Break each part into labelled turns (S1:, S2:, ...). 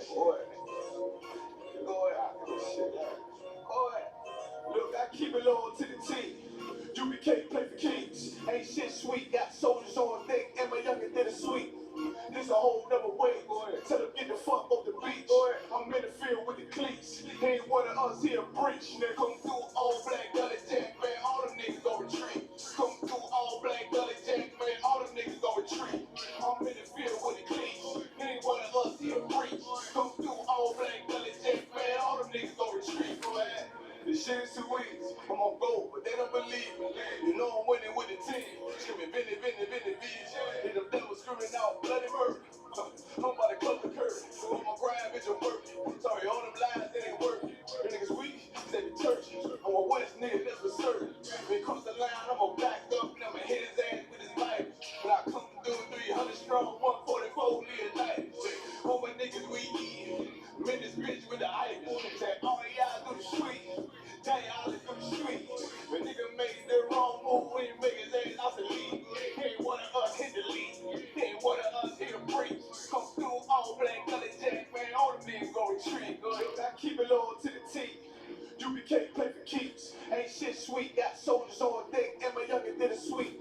S1: Boy. Lord, shit. Boy. Look, I keep it loyal to the team. UBK play for Kings. Ain't shit sweet. Got soldiers on deck, and my youngin' did a sweet. This a whole nother way. Tell them get the fuck off the beach. I'm in the field with the cleats. He ain't one of us here breach. They come through all black gully jack, man. All them niggas gon' retreat. Come through all black gully jack, man. All them niggas gon' retreat. I'm in the field with the cleats. He ain't one of us here breach. Come through all black gully jack, man. All them niggas gon' retreat. This shit is too easy. I'm on gold, but they don't believe me. You know I'm winning with the team. Screaming, Vinny, Vinny, Vinny, Vinny. Hit them devils screaming out bloody murder. I'm about to close the curtain. On my grind, bitch, I'm working. Sorry, all them lies, they ain't working. The niggas weak, they be church. I'm a West nigga, that's for certain. When it comes to line, I'ma back up and I'ma hit his ass with his knife. When I come through 300 strong, 144 near night. All my niggas we eat. I'm in this bitch with the ice. Say, all y'all do the sweet. Tell y'all do the street. When nigga made the wrong move, we ain't make his ass out the league. He ain't one of us hit the league. He ain't one of us hit the breach. Come through all black gully jack, man. All them niggas gon' retreat. I keep it loyal to the team. UBK play for keeps. Ain't shit sweet. Got soldiers on deck, and my youngin' did a sweep.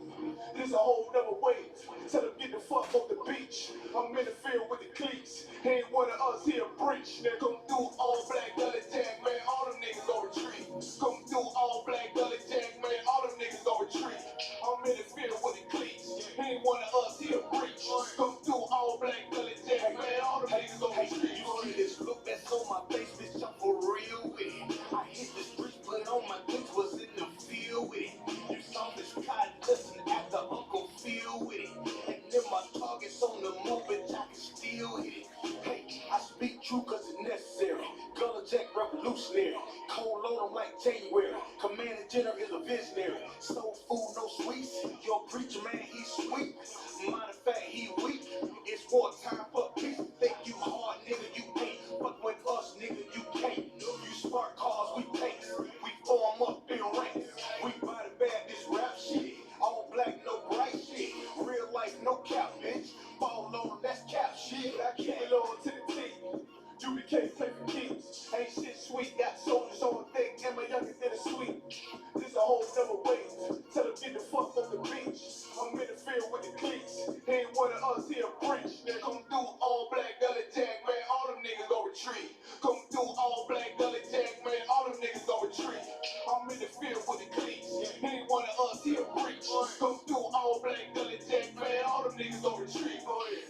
S1: This a whole nother way. Tell them get the fuck off the beach. I'm in the field with the cleats. He ain't one of us here breach. They come through all black gully jack, man. All them niggas gon' retreat. Come through all black gully jack, man. All them niggas gon' retreat. I'm in the field with the cleats. He ain't one of us here breach. Come through all black gully jack, man. All them niggas gon' retreat.
S2: You see this look that's on my face, bitch, I'm for real with it. I hit the streets, but on my goods was in the field with it. You saw this cotton listen after Uncle Phil with it. And then my targets on the move, bitch, I can still hit it. Hey, I speak true cause it's necessary. Gullah Jack revolutionary. Cold load 'em like January. Commander General is a visionary. Soul food, no sweets. Your preacher man, he's sweet. Matter of fact, he weak. It's war time for peace. Think you hard, nigga, you ain't. Fuck with us, nigga, you can't. You spark cars, we take. We form up in ranks. We body bag this rap shit. All black, no bright shit. Real life, no cap, bitch. Fall on, that's cap shit.
S1: I keep it loyal to the team. UBK play for keeps. Ain't shit sweet. Got soldiers on deck, and my youngin' did a sweep. This a whole nother way. Tell them get the fuck off the beach. I'm in the field with the cleats. He ain't one of us here breach. They come through all black gully jack, man. All them niggas gon' retreat. Come through all black gully jack, man. All them niggas gon' retreat. I'm in the field with the cleats. He ain't one of us here breach. Come through all black gully jack, man. All them niggas gon' retreat. Go ahead.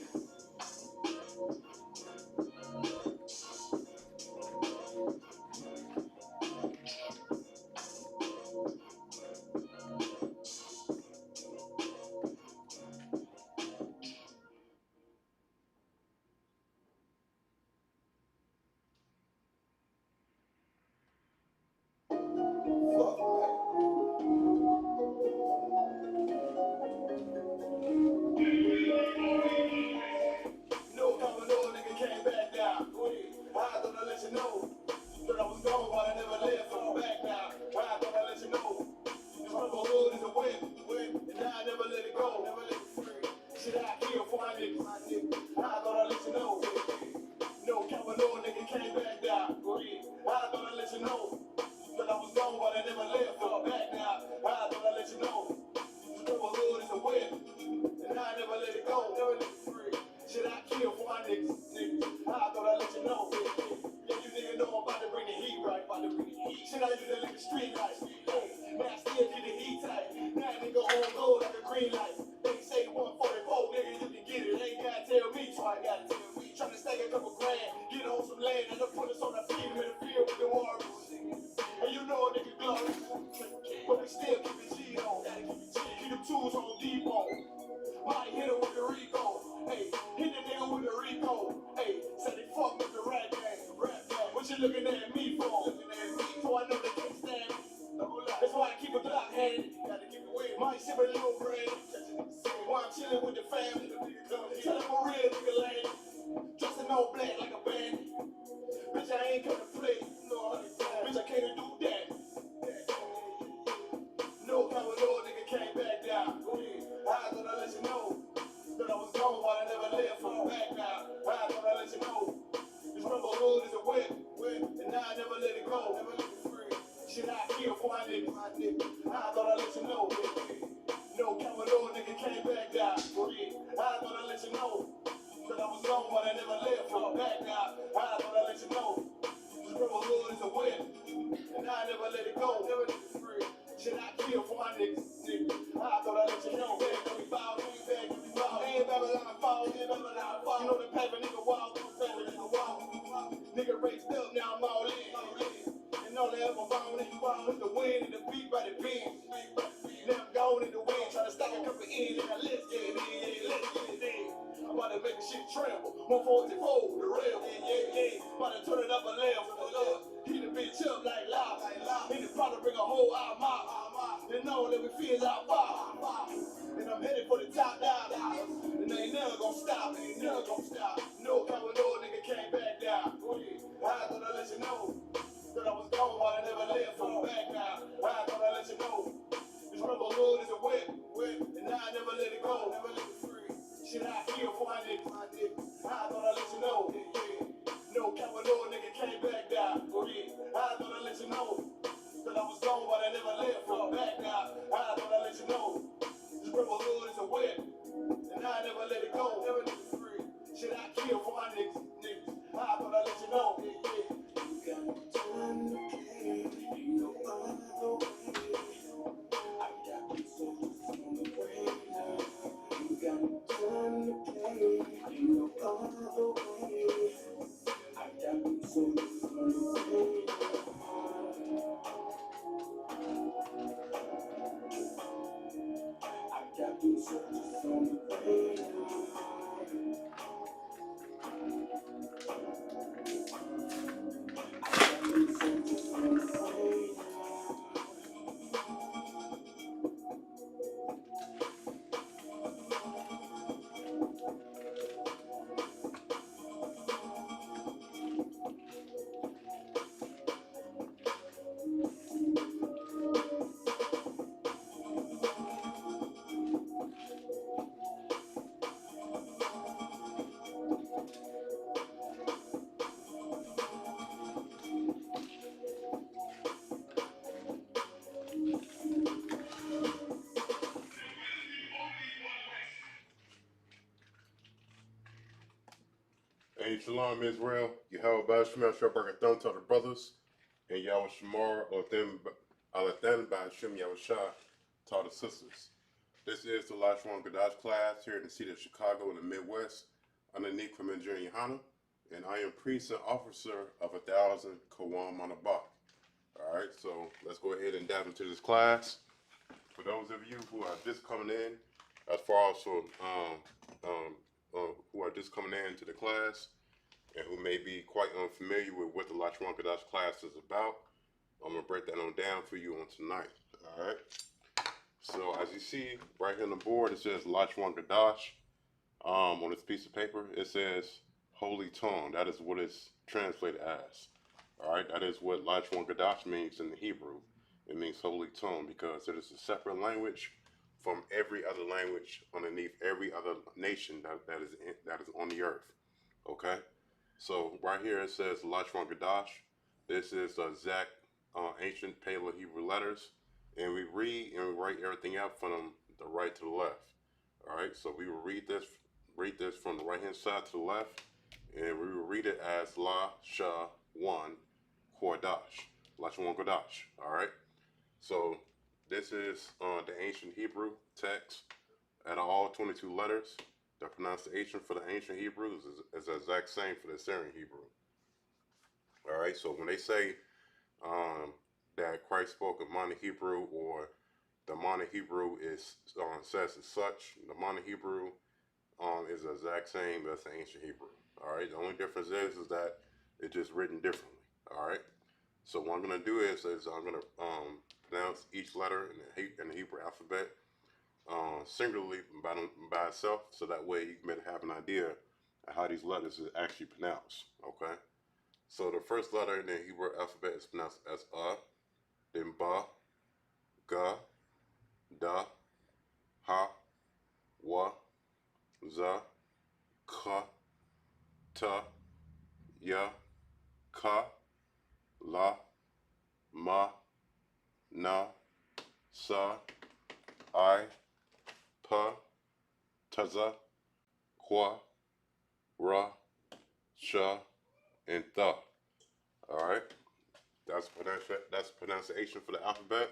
S1: body pins. Now I'm gone in the wind, trying to stack a couple ends, and now let's get it in, yeah, let's get it in. I'm about to make the shit tremble. 144, the real, yeah. About to turn it up a level. Heat the bitch up like lava. And it probably bring a whole out mouth. They know that we feel our power. And I'm headed for the top down. And they ain't never gonna stop. No coward, no nigga came back down. I thought I'd let you know that I was gone, but I never left. I'm back now. I thought I'd let you know this rubber hood is a whip, and I never let it go. Never let it free. Shit, I feel for my niggas. I thought I'd let you know. No coward, no nigga came back down. I thought I'd let you know that I was gone, but I never left. I'm back now. I thought I'd let you know this rubber hood is a whip, and I never let it go. Never let it free. Shit, I kill for my niggas. I thought I'd let you know. You got no time to play. Ain't no other way. I got these soldiers on the way now. You got no time to play. Ain't no other way. I got these soldiers on the way now. I got these soldiers on the way now.
S3: Hey, Shalom Israel, Yahweh Bashim, Shabbat Thumb to the brothers, and Yahweh Shamar, Alathan Bashim Yahushua taught the sisters. This is the Lashwan Gadash class here in the city of Chicago in the Midwest, underneath from Engineering Hana, and I am priest and officer of 1,000 Kawam Manabak. Alright, so let's go ahead and dive into this class. For those of you who are just coming in, as far as who are just coming in to the class, and who may be quite unfamiliar with what the Lashwan Gadash class is about, I'm going to break that on down for you on tonight. Alright? So as you see right here on the board, it says Lashwan Gadash. On this piece of paper, it says Holy Tongue. That is what it's translated as. Alright? That is what Lashwan Gadash means in the Hebrew. It means Holy Tongue because it is a separate language from every other language underneath every other nation that is on the earth. Okay? So right here it says Lashwan Gadash. This is exact ancient Paleo Hebrew letters, and we read and we write everything out from the right to the left. All right, so we will read this from the right hand side to the left, and we will read it as La Sha One Kodash, Lashwan Gadash. All right, so this is the ancient Hebrew text at all 22 letters. The pronunciation for the ancient Hebrews is the exact same for the Syrian Hebrew. All right, so when they say that Christ spoke a Mana Hebrew, or the Mana Hebrew is says as such, the Mana Hebrew is the exact same as the ancient Hebrew. All right, the only difference is that it's just written differently. All right, so what I'm gonna do is I'm gonna pronounce each letter in the Hebrew alphabet singularly by itself, so that way you can have an idea of how these letters is actually pronounced. Okay, so the first letter in the Hebrew alphabet is pronounced as then ba, ga, da, ha, wa, za, ka, ta, ya, ka, la, ma, na, sa, I, pa, taza, kwa, ra, sha, and tha. All right, that's pronunciation for the alphabet,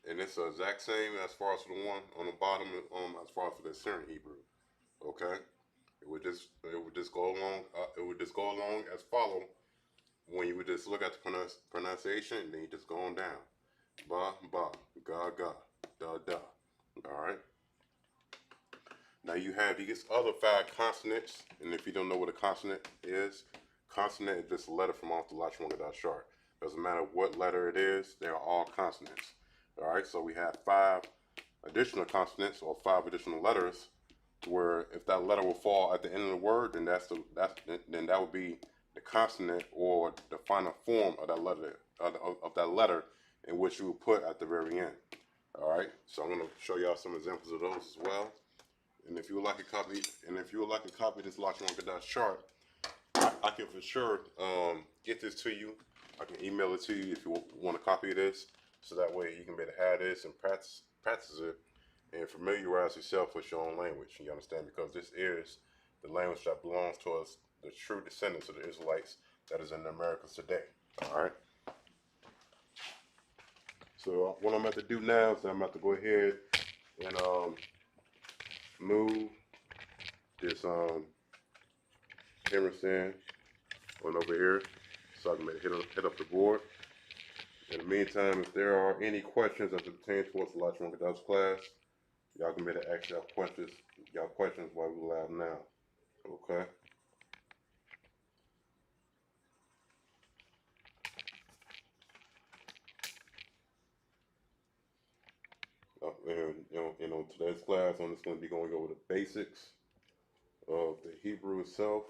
S3: and it's the exact same as far as the one on the bottom, as far as for the Syrian Hebrew. Okay, it would just go along. It would just go along as follow when you would just look at the pronunciation, and then you just go on down. ba, ba, ga, ga, da, da. All right. Now he gets other five consonants, and if you don't know what a consonant is, consonant is just a letter from off the Lachwanga chart. Doesn't matter what letter it is, they are all consonants. All right, so we have five additional consonants or five additional letters, where if that letter will fall at the end of the word, then then that would be the consonant or the final form of that letter of that letter in which you would put at the very end. All right, so I'm going to show y'all some examples of those as well. And if you would like a copy, of this Lachwanga chart, I can for sure get this to you. I can email it to you if you want a copy of this, so that way you can be able to have this and practice it and familiarize yourself with your own language. You understand? Because this is the language that belongs to us, the true descendants of the Israelites that is in the Americas today. All right. So what I'm about to do now is I'm about to go ahead and move this camera stand on over here so I can hit up the board. In the meantime, if there are any questions as it pertains towards the Lachwanga class, y'all can be able to ask questions while we're live now. Okay. And today's class, I'm just going to be going over the basics of the Hebrew itself,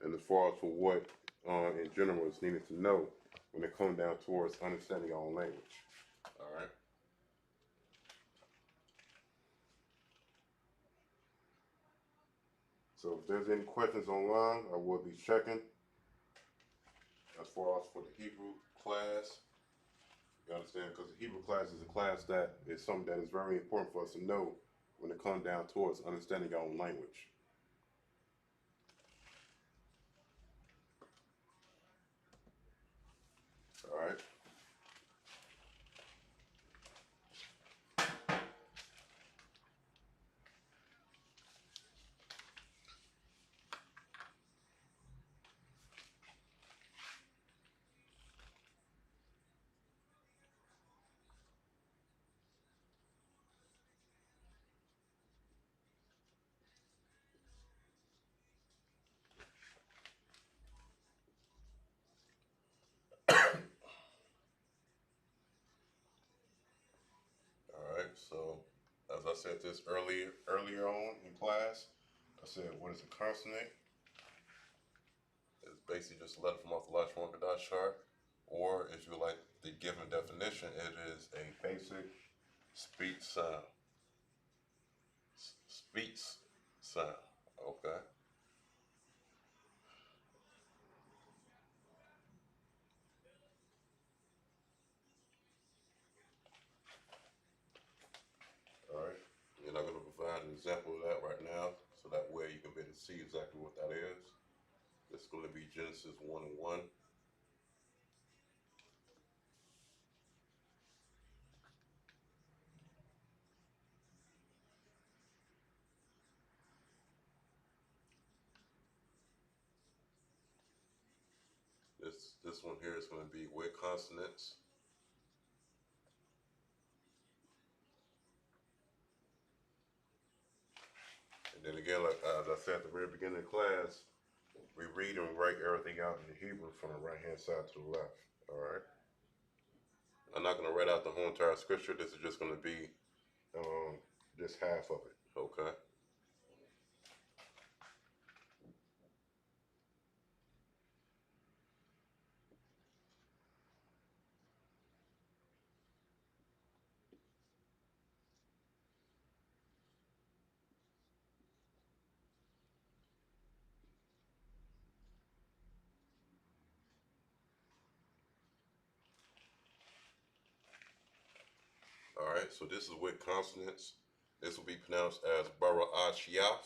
S3: and as far as for what, in general, is needed to know when it comes down towards understanding our own language. All right. So if there's any questions online, I will be checking. As far as for the Hebrew class, you understand, because the Hebrew class is a class that is something that is very important for us to know when it comes down towards understanding our own language. All right. All right. So, as I said this earlier on in class, I said what is a consonant? It's basically just a letter from off the Lachwanga chart, or if you like the given definition, it is a basic speech sound. Speech sound. Okay. All right. And I'm going to provide an example of that right now, so that way you can be able to see exactly what that is. It's going to be Genesis 1 and 1. This one here is going to be with consonants. And then again, like as I said at the very beginning of class, we read and write everything out in the Hebrew from the right hand side to the left. All right. I'm not going to write out the whole entire scripture. This is just going to be just half of it. Okay. All right. So this is with consonants. This will be pronounced as Bara'ashyaf.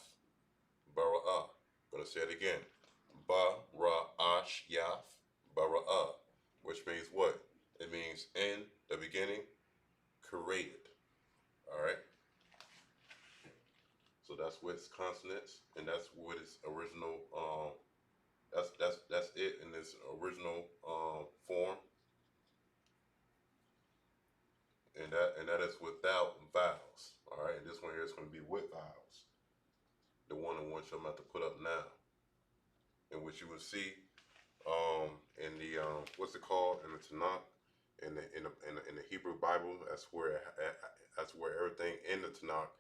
S3: Bara'ah. I'm going to say it again. Bara'ashyaf. Bara'ah. Which means what? It means in the beginning, created. All right. So that's with its consonants, and that's with its original. That's it in its original form. that is without vowels. All right, and this one here is going to be with vowels. The one in which I'm about to put up now, in which you will see in the what's it called in the Tanakh, in the Hebrew Bible. That's where everything in the Tanakh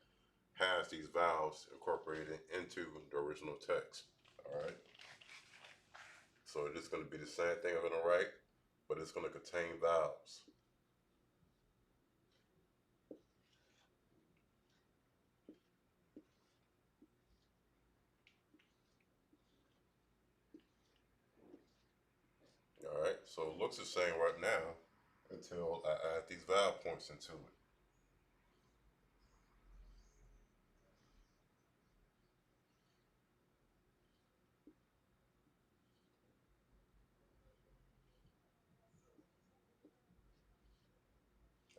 S3: has these vowels incorporated into the original text. All right. So it's going to be the same thing I'm going to write, but it's going to contain vowels. All right. So it looks the same right now until I add these vowel points into it.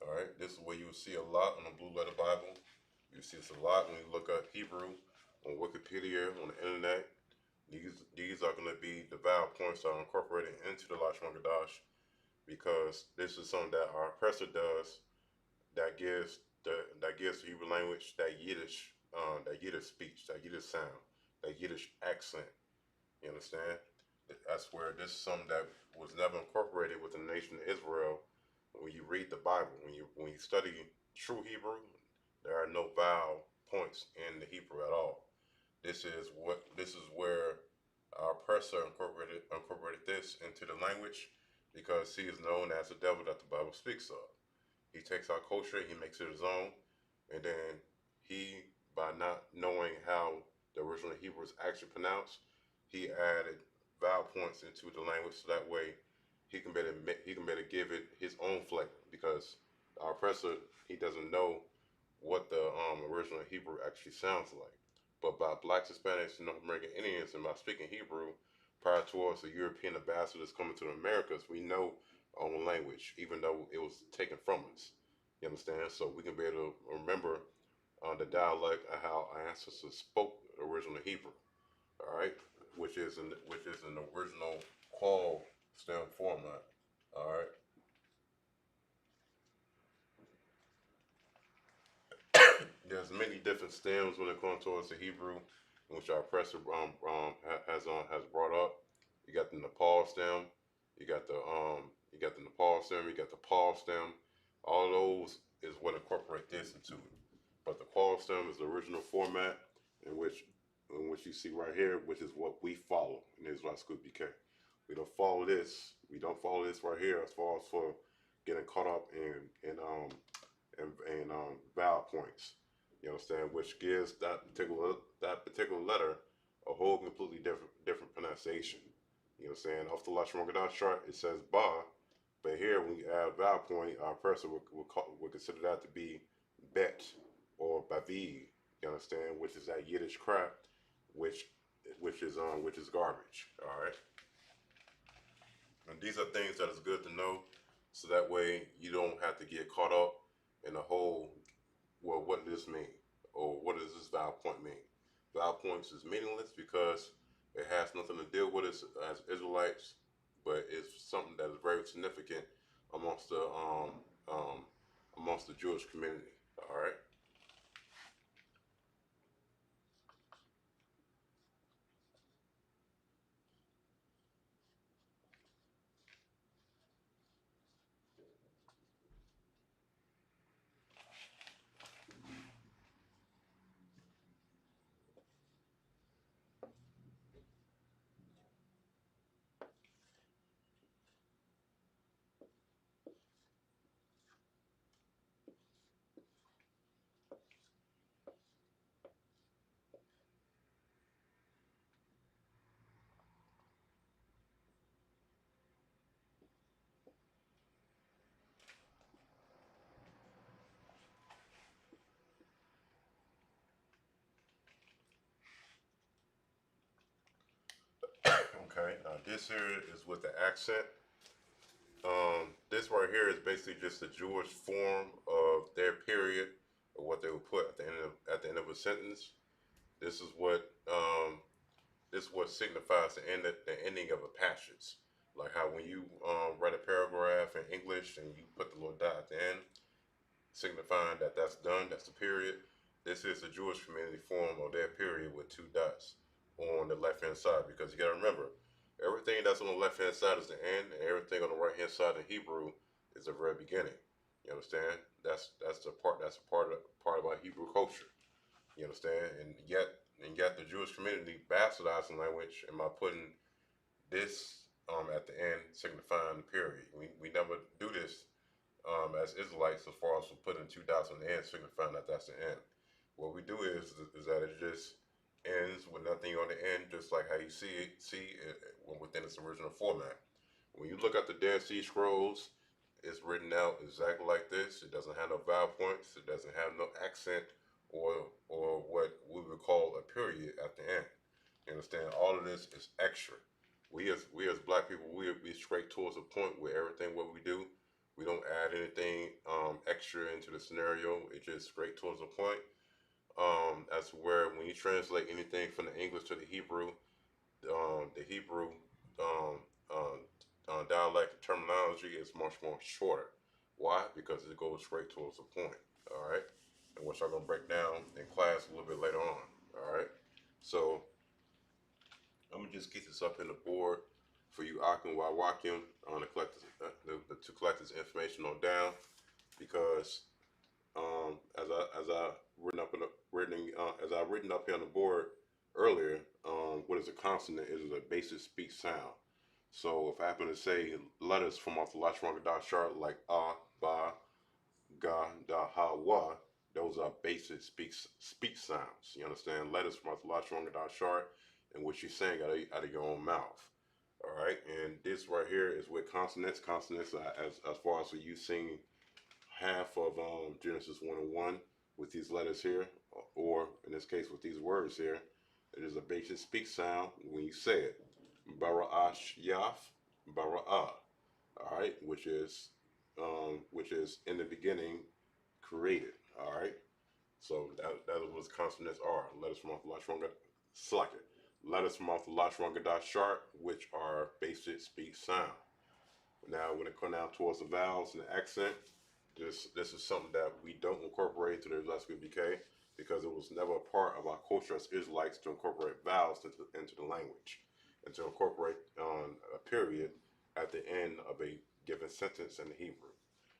S3: All right. This is where you will see a lot on the Blue Letter Bible. You see this a lot when you look up Hebrew on Wikipedia, on the internet. These are going to be the vowel points that are incorporated into the Lashon Gadash, because this is something that our oppressor does that gives the Hebrew language that Yiddish speech, that Yiddish sound, that Yiddish accent. You understand? That's where this is something that was never incorporated with the nation of Israel. When you read the Bible, when you study true Hebrew, there are no vowel points in the Hebrew at all. This is where our oppressor incorporated this into the language, because he is known as the devil that the Bible speaks of. He takes our culture, he makes it his own, and then he, by not knowing how the original Hebrew is actually pronounced, he added vowel points into the language so that way he can better give it his own flavor, because our oppressor, he doesn't know what the original Hebrew actually sounds like. But by blacks, Hispanics, and North American Indians, and by speaking Hebrew prior to us, the European ambassadors coming to the Americas, we know our own language, even though it was taken from us. You understand? So we can be able to remember the dialect of how our ancestors spoke original Hebrew. All right, which is an original call stem format. All right. There's many different stems when it comes towards the Hebrew, which our oppressor has brought up. You got the Nepal stem, you got the Paul stem. All those is what incorporate this into it. But the Paul stem is the original format in which you see right here, which is what we follow in Israel School BK. We don't follow this. We don't follow this right here as far as for getting caught up in vowel points. You understand, which gives that particular letter a whole completely different pronunciation. You understand? Off the Lashon Gadash chart, it says ba, but here when you add vowel point, our person would consider that to be bet or bavi. You understand? Which is that Yiddish crap, which which is garbage. All right. And these are things that is good to know, so that way you don't have to get caught up in the whole, well, what does this mean? Or what does this vowel point mean? Vowel points is meaningless because it has nothing to deal with us as Israelites, but it's something that is very significant amongst the um, amongst the Jewish community. All right. Okay. Now this here is with the accent. This right here is basically just a Jewish form of their period, of what they would put at the end of a sentence. This is what signifies the ending of a passage. Like how when you write a paragraph in English and you put the little dot at the end, signifying that that's done, that's the period. This is the Jewish community form of their period with two dots on the left hand side, because you got to remember, everything that's on the left hand side is the end, and everything on the right hand side in Hebrew is the very beginning. You understand? That's the part, that's a part of our Hebrew culture. You understand? And yet the Jewish community bastardizing language, and by putting this at the end signifying the period. We never do this as Israelites, as far as putting two dots on the end signifying that that's the end. What we do is that it just ends with nothing on the end, just like how you see it within its original format. When you look at the Dead Sea Scrolls, it's written out exactly like this. It doesn't have no vowel points. It doesn't have no accent or what we would call a period at the end. You understand? All of this is extra. We as black people, we straight towards a point where everything what we do, we don't add anything extra into the scenario. It's just straight towards the point. As to where when you translate anything from the English to the Hebrew um, dialect terminology is much more shorter. Why? Because it goes straight towards the point. All right, and which I'm gonna break down in class a little bit later on. All right, so I'm gonna just get this up in the board for you, Akim, while walking on to collect this information on down, because as I written up here on the board earlier, what is a consonant? It is a basic speech sound. So if I happen to say letters from off the Lachlan chart like ba, ga, da, ha, wa, those are basic speech sounds. You understand? Letters from off the Lachlan chart and what you're saying out of your own mouth. All right, and this right here is with consonants. Consonants, as far as you sing half of Genesis 1:1 with these letters here, or in this case with these words here. It is a basic speak sound when you say it. Bara'ash yaf, bara'ah. All right, which is in the beginning created. All right, so that is what consonants are. Letters from off the Lashronga Slacket. Letters from off the Lashronga chart, which are basic speech sound. Now, when it comes down towards the vowels and the accent, this is something that we don't incorporate into the Isupk BK because it was never a part of our culture as Israelites to incorporate vowels into the language and to incorporate a period at the end of a given sentence in the Hebrew.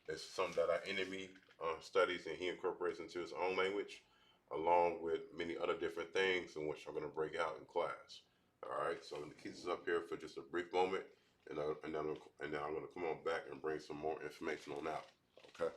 S3: It's something that our enemy studies and he incorporates into his own language, along with many other different things in which I'm going to break out in class. All right, so I'm going to keep this up here for just a brief moment, and then I'm going to come on back and bring some more information on that. Okay.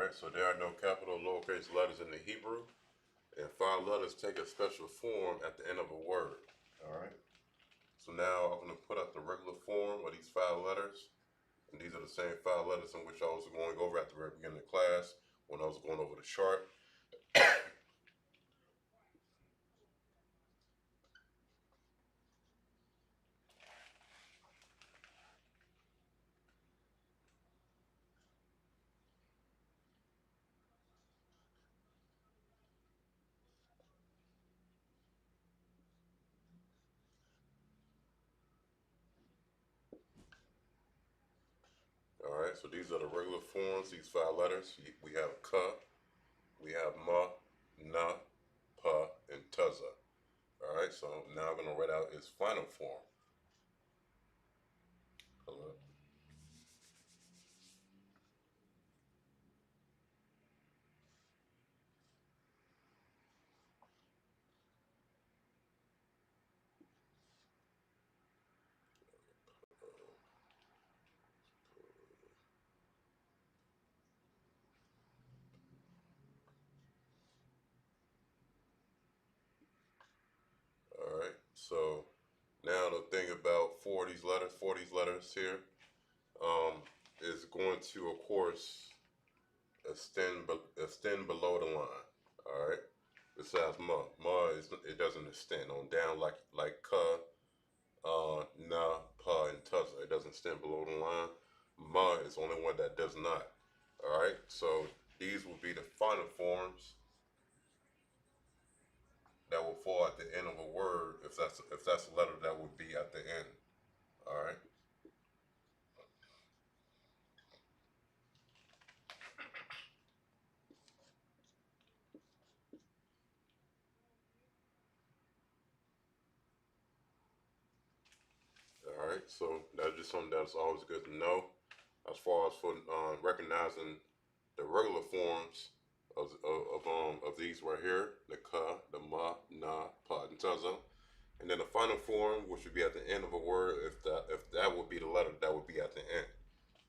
S3: Alright, so there are no capital lowercase letters in the Hebrew, and 5 letters take a special form at the end of a word. Alright, so now I'm going to put up the regular form of these 5 letters, and these are the same 5 letters in which I was going over at the very beginning of class when I was going over the chart. Alright, so these are the regular forms, these 5 letters. We have ka, we have ma, na, pa, and taza. Alright, so now I'm going to write out its final form. Hello. Alright, so now the thing about 4 of these letters here, is going to, of course, extend below the line. Alright, besides ma. Ma, it doesn't extend on down like ka, na, pa, and taza. It doesn't extend below the line. Ma is the only one that does not. Alright, so these will be the final forms that will fall at the end of a word if that's a letter that would be at the end. Alright. Alright, so that's just something that's always good to know as far as for recognizing the regular forms of these right here, the ka, the ma, na, pa, and taza. And then the final form, which would be at the end of a word, if that would be the letter that would be at the end.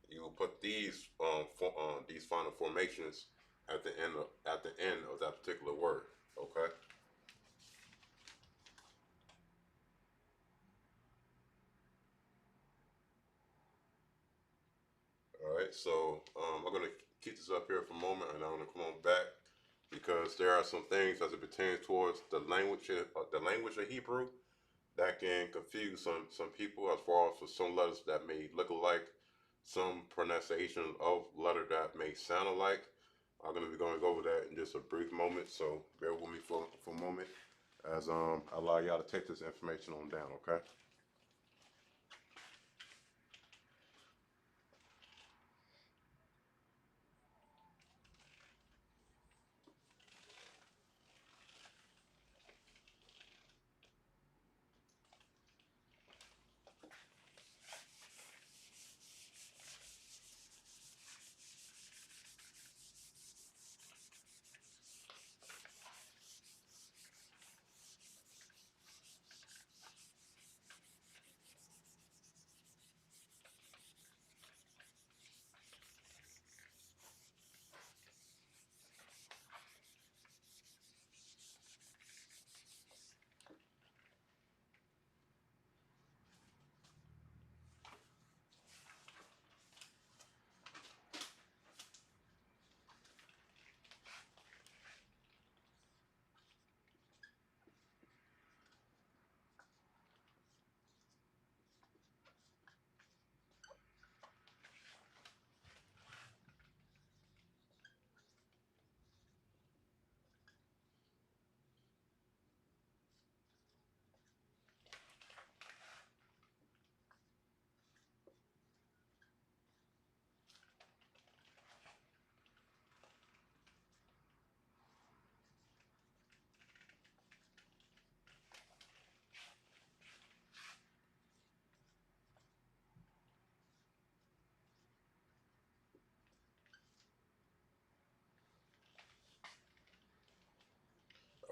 S3: You will put these final formations at the end of that particular word. Okay. All right. So I'm gonna keep this up here for a moment, and I'm gonna come on back because there are some things as it pertains towards the language of Hebrew that can confuse some people as far as for some letters that may look alike, some pronunciation of letter that may sound alike. I'm gonna be going over that in just a brief moment, so bear with me for a moment as I allow y'all to take this information on down, okay?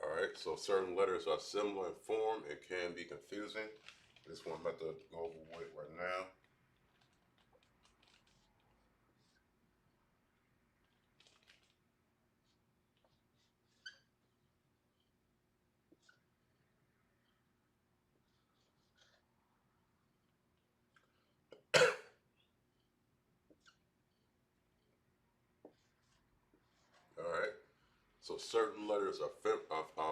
S3: All right, so certain letters are similar in form and can be confusing. This one I'm about to go over with right now. So certain letters are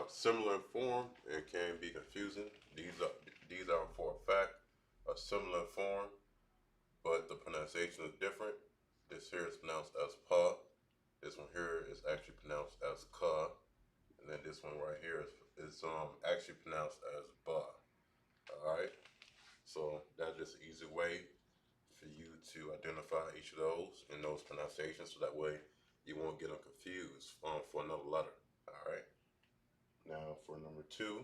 S3: similar in form and can be confusing. These are for a fact a similar form, but the pronunciation is different. This here is pronounced as pa. This one here is actually pronounced as ka, and then this one right here is actually pronounced as ba. All right. So that's just an easy way for you to identify each of those in those pronunciations, so that way you won't get them confused for another letter. All right. Now for number two,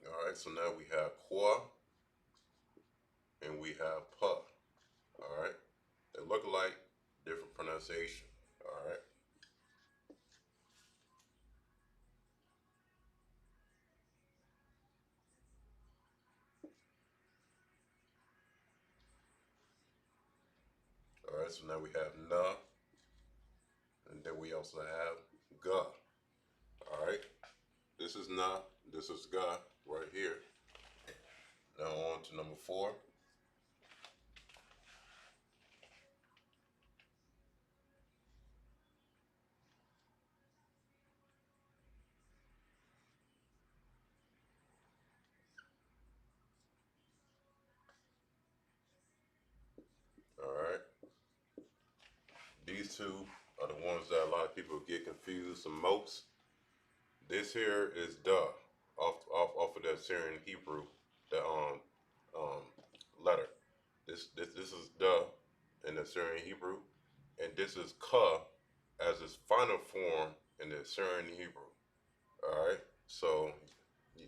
S3: all right. So now we have qua and we have pa. All right. They look alike, different pronunciation. All right. All right. So now we have na, and then we also have ga. All right. This is na. This is ga right here. Now on to number four. All right. These two are the ones that a lot of people get confused the most. This here is duh, off of the Syrian Hebrew, the um letter. This is duh in the Syrian Hebrew, and this is ka as its final form in the Syrian Hebrew. All right, so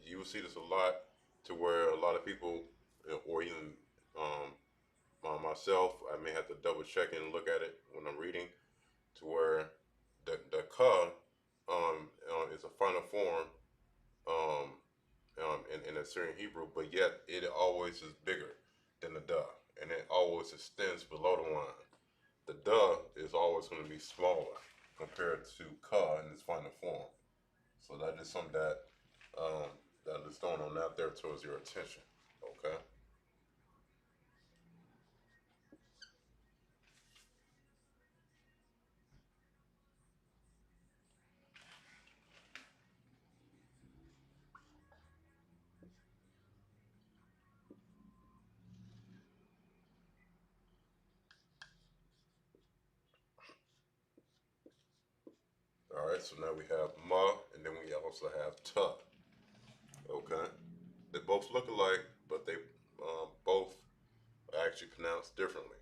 S3: you will see this a lot, to where a lot of people, or even myself, I may have to double check and look at it when I'm reading, to where the ka is a final form um, in the Syrian Hebrew, but yet it always is bigger than the duh, and it always extends below the line. The duh is always going to be smaller compared to ka in its final form. So that is something um, that is thrown on out there towards your attention. Okay. All right. So now we have ma, and then we also have ta. Okay. They both look alike, but they both are actually pronounced differently.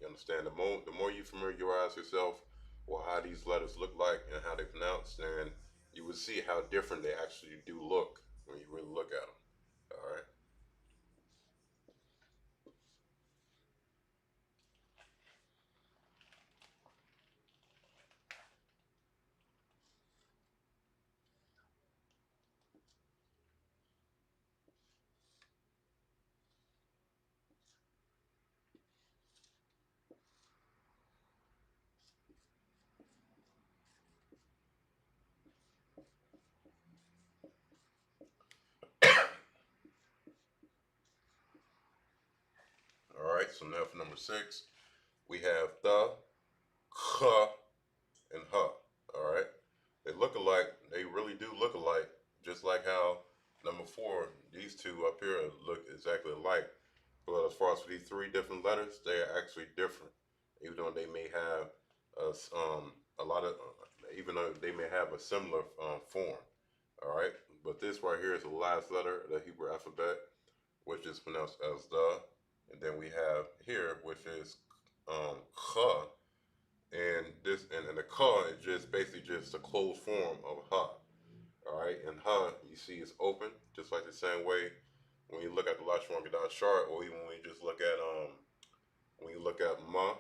S3: You understand? The more you familiarize yourself with how these letters look like and how they pronounce, then you will see how different they actually do look when you really look at them. All right. All right. So now for number six, we have the, ka, and ha. All right. They look alike. They really do look alike, just like how number four, these two up here look exactly alike. But as far as for these three different letters, they are actually different. Even though they may have a lot of, even though they may have a similar form. All right. But this right here is the last letter of the Hebrew alphabet, which is pronounced as the. And then we have here, which is ka, and the ka is just basically just a closed form of ha. All right, and ha, you see, it's open, just like the same way when you look at the Lashon chart, or even when you just look at when you look at ma.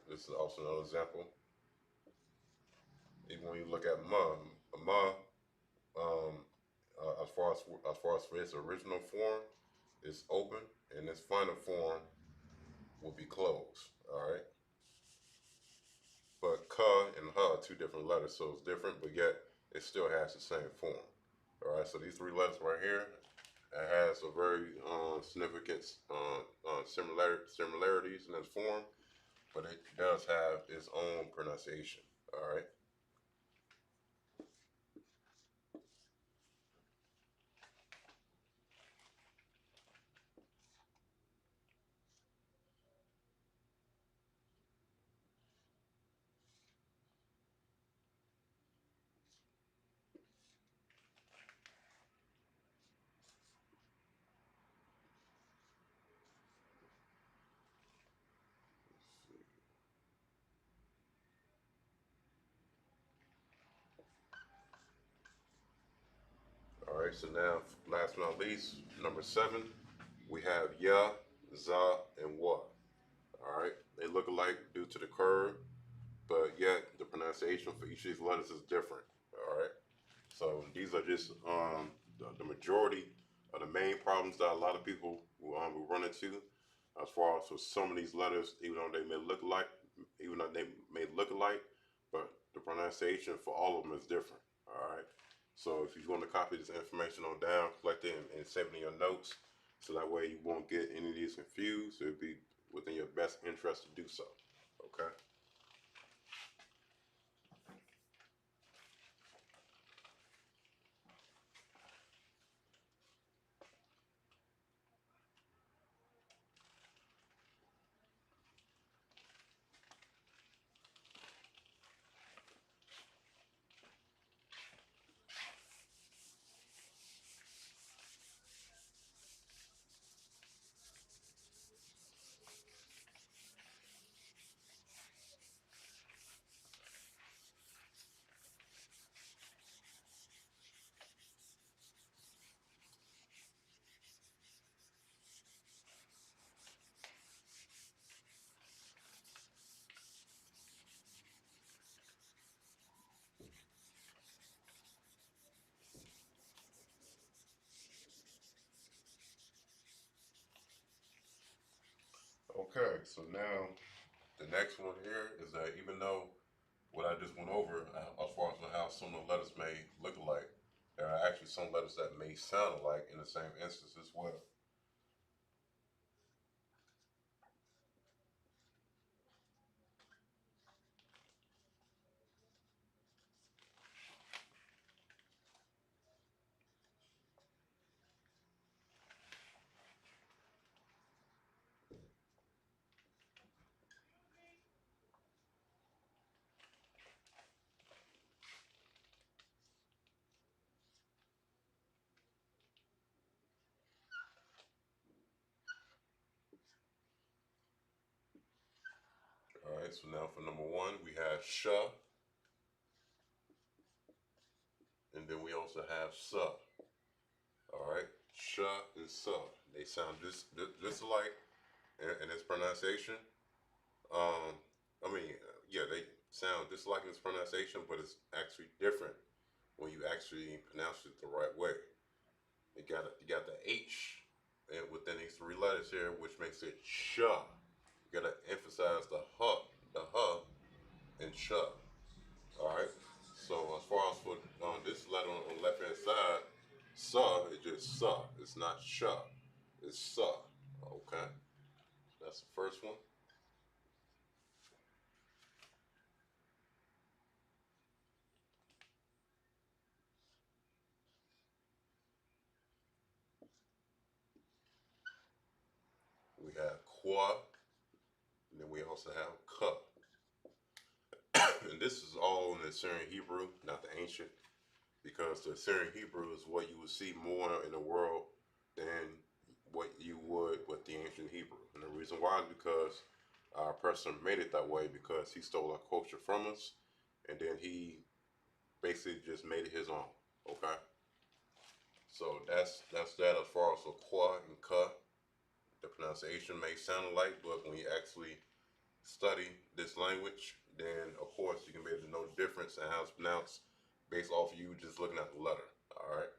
S3: This is also another example. Even when you look at ma, as far as for its original form, it's open, and its final form will be closed. All right, but ka and ha are two different letters, so it's different, but yet it still has the same form. All right, so these three letters right here, it has a very significant similarities in its form, but it does have its own pronunciation. All right. All right. So now, last but not least, number 7, we have ya, za, and wa. All right. They look alike due to the curve, but yet the pronunciation for each of these letters is different. All right. So these are just the majority of the main problems that a lot of people will run into as far as with some of these letters, even though they may look alike, but the pronunciation for all of them is different. All right. So if you want to copy this information on down, collect it and save it in your notes, so that way you won't get any of these confused. It would be within your best interest to do so. Okay. Okay. So now the next one here is that even though what I just went over as far as how some of the letters may look alike, there are actually some letters that may sound alike in the same instance as well. All right, so now for number 1, we have sh, and then we also have sa. All right, sh and sa. They sound just alike in its pronunciation. Um, I mean, yeah, they sound just like in its pronunciation, but it's actually different when you actually pronounce it the right way. You got the H within these three letters here, which makes it sh. You gotta emphasize the huh, and sh. All right. So as far as for this letter on the left hand side, sa is just sa. It's not sh. It's sa. Okay. That's the first one. We have qua, and then we also have ka. And this is all in the Syrian Hebrew, not the ancient, because the Syrian Hebrew is what you would see more in the world than what you would with the ancient Hebrew. And the reason why is because our person made it that way because he stole our culture from us, and then he basically just made it his own. Okay, so that's that as far as the qua and ka. The pronunciation may sound alike, but when you actually study this language, then of course you can be able to know the difference and how it's pronounced based off of you just looking at the letter. All right.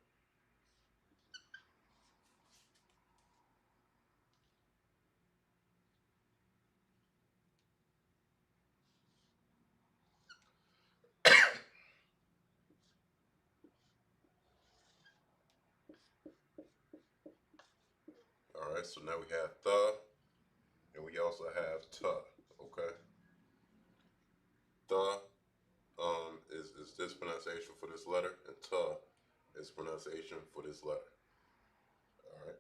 S3: All right, so now we have the, and we also have tuh. Okay, the is this pronunciation for this letter, and tuh is pronunciation for this letter. All right.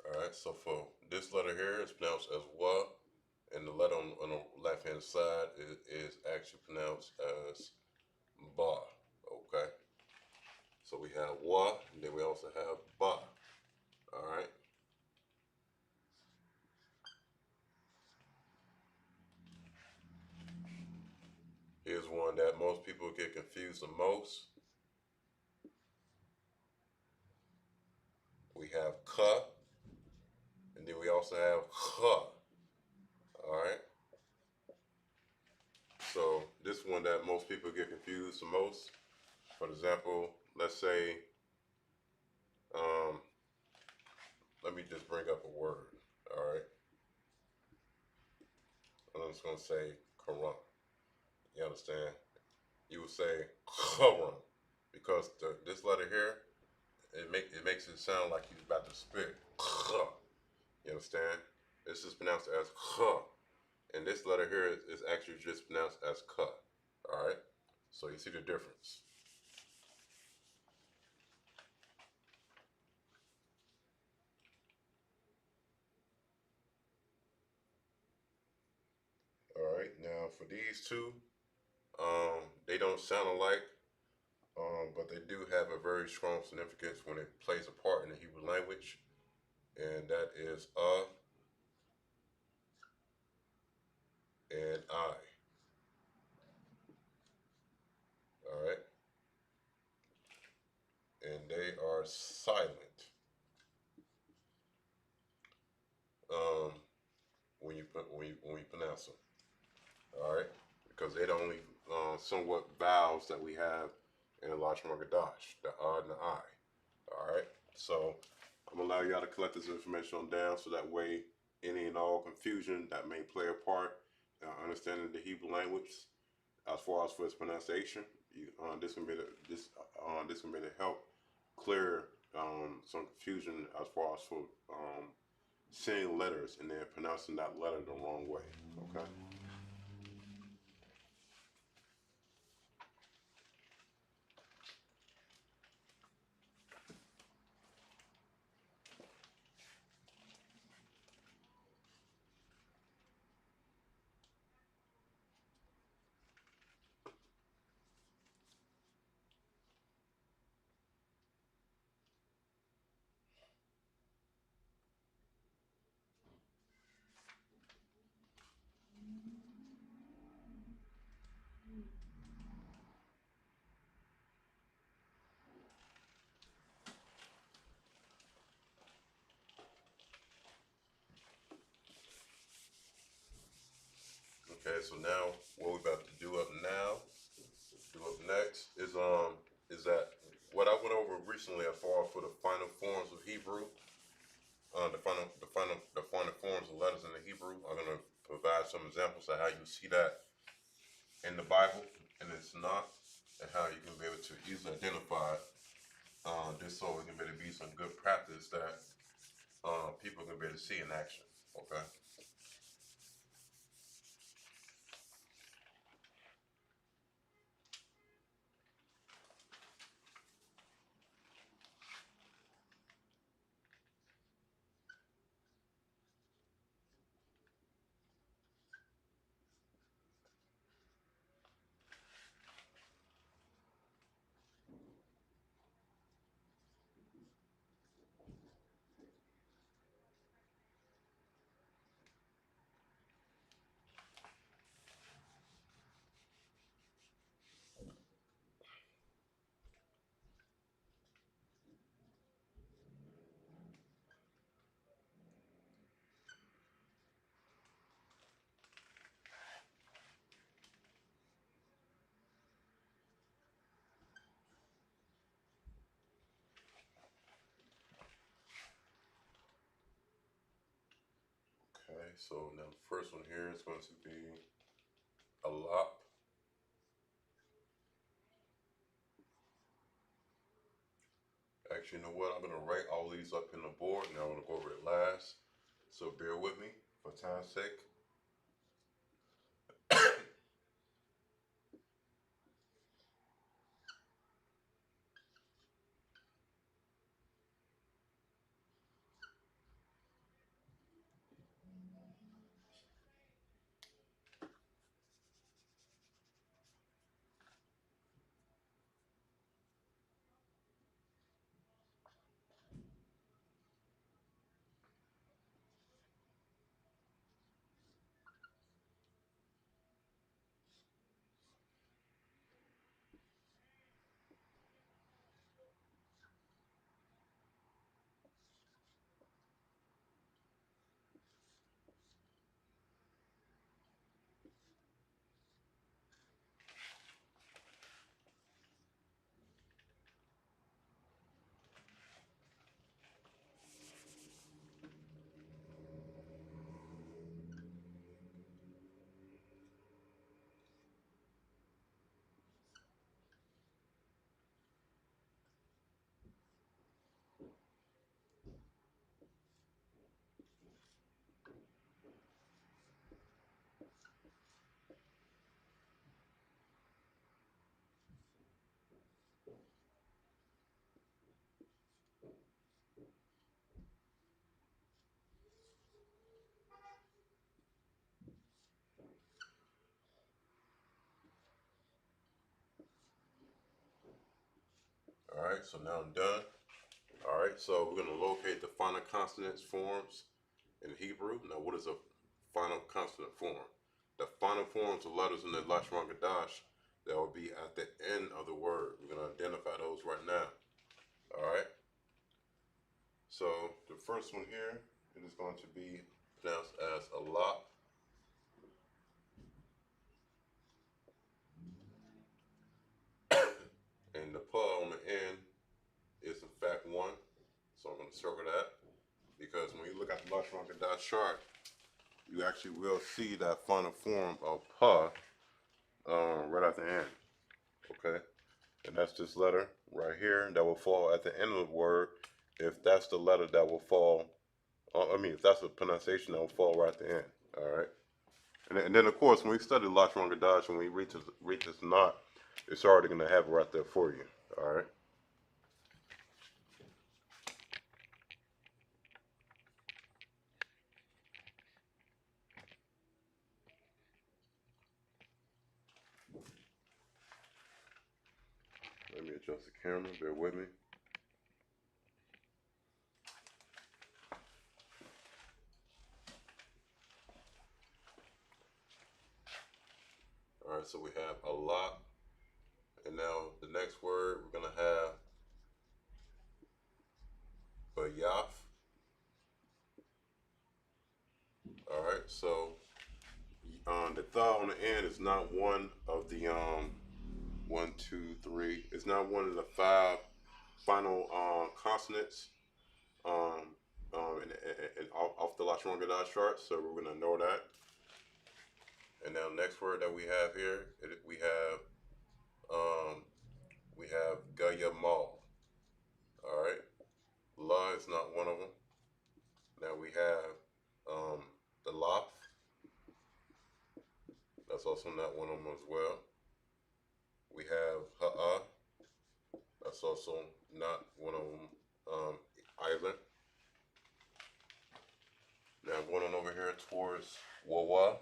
S3: All right. So for this letter here, it's pronounced as wa, and the letter on the left hand side is actually pronounced as ba. Okay. So we have wa, and then we also have ba. All right. Here's one that most people get confused the most. We have ka, and then we also have ha. All right. So this one that most people get confused the most. For example, let's say, um, let me just bring up a word. All right. I'm just gonna say Quran. You understand? You would say Quran because this letter here it makes it sound like you're about to spit. You understand? This is pronounced as Kh, and this letter here is actually just pronounced as K. All right. So you see the difference. All right. Now for these two, they don't sound alike, but they do have a very strong significance when it plays a part in the Hebrew language, and that is and I. All right. And they are silent um, when you pronounce them. All right, because they're the only somewhat vowels that we have in the Lashon Gadash, the and the I. All right, so I'm gonna allow y'all to collect this information on down, so that way any and all confusion that may play a part in understanding the Hebrew language, as far as for its pronunciation, this can be this can be to help clear some confusion as far as for saying letters and then pronouncing that letter the wrong way. Okay. Okay, so now what we're about to do up next is that what I went over recently as far as for the final forms of Hebrew, the final forms of letters in the Hebrew. I'm gonna provide some examples of how you see that in the Bible and it's not, and how you can be able to easily identify it. Just so it can be able to be some good practice that people can be able to see in action. Okay. so now the first one here is going to be a lot. Actually, you know what? I'm going to write all these up in the board. Now I'm going to go over it last. So bear with me for time's sake. All right, so now I'm done. All right, so we're going to locate the final consonants forms in Hebrew. Now, what is a final consonant form? The final forms of letters in the Lashon Kodash that will be at the end of the word. We're going to identify those right now. All right. So the first one here, it is going to be pronounced as a lot. And the pa on the end is in fact one. So I'm going to circle that because when you look at the Lashon Kodash chart, you actually will see that final form of pa right at the end. Okay. And that's this letter right here that will fall at the end of the word if that's the letter that will fall, if that's the pronunciation that will fall right at the end. All right. And then, of course, when we study Lashon Kodash, when we reach this knot, it's already going to have it right there for you. All right. Let me adjust the camera. Bear with me. All right. So we have a lot. And now the next word we're going to have Bayaf. All right. So the tha on the end is not one of the 1, 2, 3. It's not one of the 5 final consonants and off the Lashon Kodash chart. So we're gonna know that. And now next word that we have here, we have Gayamal. All right, La is not one of them. Now we have the Laf. That's also not one of them as well. We have Ha'a. That's also not one of them either. Now going on over here towards Wawa.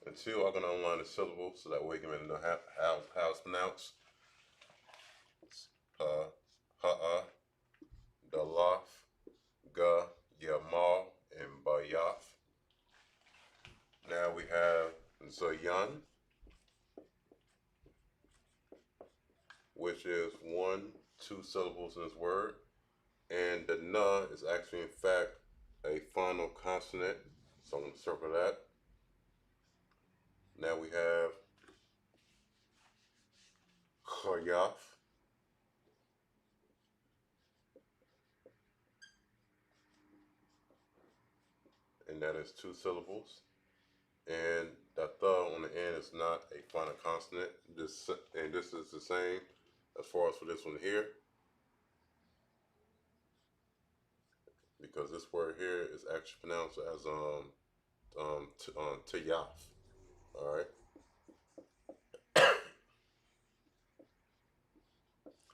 S3: And 2, I'm going to unline the syllables so that way you can know how it's pronounced. Ha'a, Dalaf, Ga, Yamal, and Bayaf. Now we have Zayan, which is 1, 2 syllables in this word. And the Na is actually, in fact, a final consonant. So I'm going to circle that. Now we have Khayaf. is 2 syllables, and that the on the end is not a final consonant. This is the same as far as for this one here, because this word here is actually pronounced as tiyaf. All right.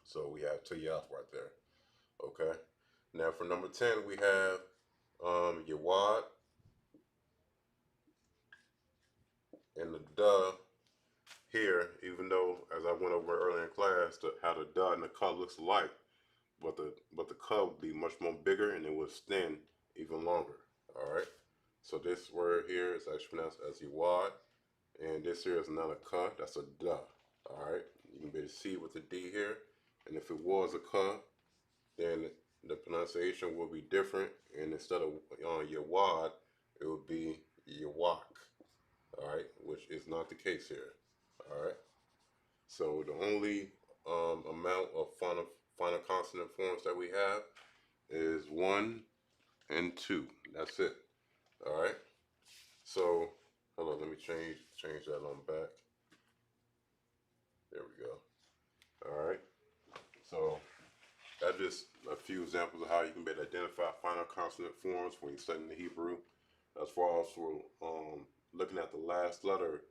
S3: So we have tiyaf right there. Okay. Now for number 10, we have yawad, and the duh here, even though as I went over earlier in class, how the duh and the ka looks alike, but the ka would be much more bigger and it would extend even longer. All right. So this word here is actually pronounced as yawad, and this here is not a ka, that's a duh. All right. You can be able to see with the D here, and if it was a ka, then the pronunciation will be different, and instead of yawad, it would be yawak. All right, which is not the case here. All right. So the only amount of final consonant forms that we have is 1 and 2. That's it. All right. So hold on, let me change that on back. There we go. All right. So that's just a few examples of how you can better identify final consonant forms when you're studying the Hebrew, as far as for looking at the last letter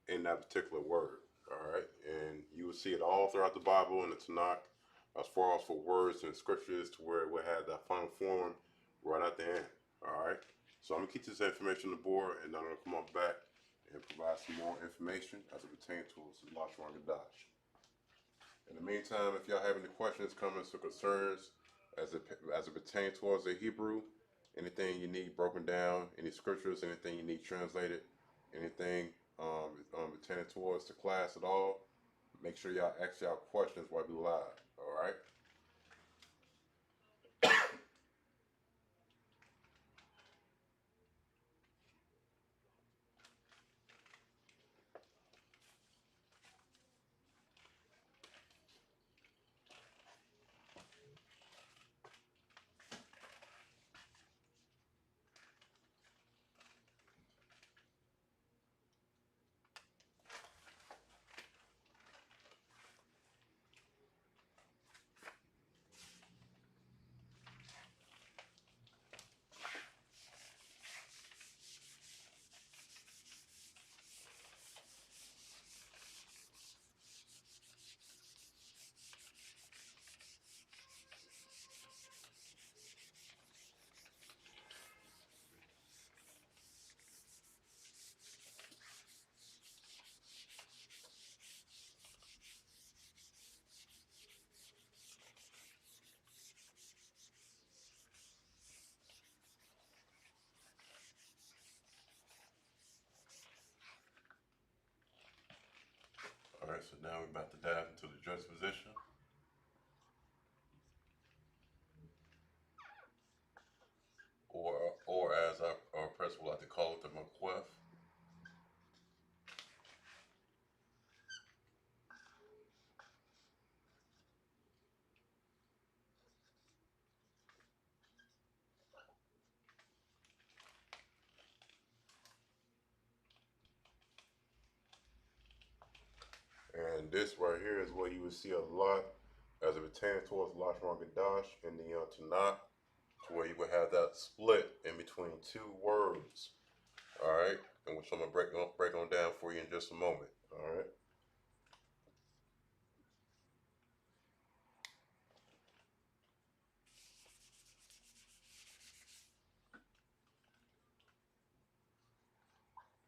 S3: in that particular word. All right, and you will see it all throughout the Bible and the Tanakh, as far as for words and scriptures, to where it will have that final form right at the end. All right, so I'm gonna keep this information on the board, and then I'm gonna come on back and provide some more information as it pertains to Lashon Gadash. In the meantime, if y'all have any questions, comments, or concerns as it pertains towards the Hebrew, anything you need broken down, any scriptures, anything you need translated, anything pertaining towards the class at all, make sure y'all ask y'all questions while we live. All right. All right. So now we're about to dive into the dress position, or as our principal like to call it, the maquef. And this right here is what you would see a lot as it pertains towards Lashon Gadash in the Tanakh, to where you would have that split in between 2 words. All right, and which I'm gonna break on down for you in just a moment. All right.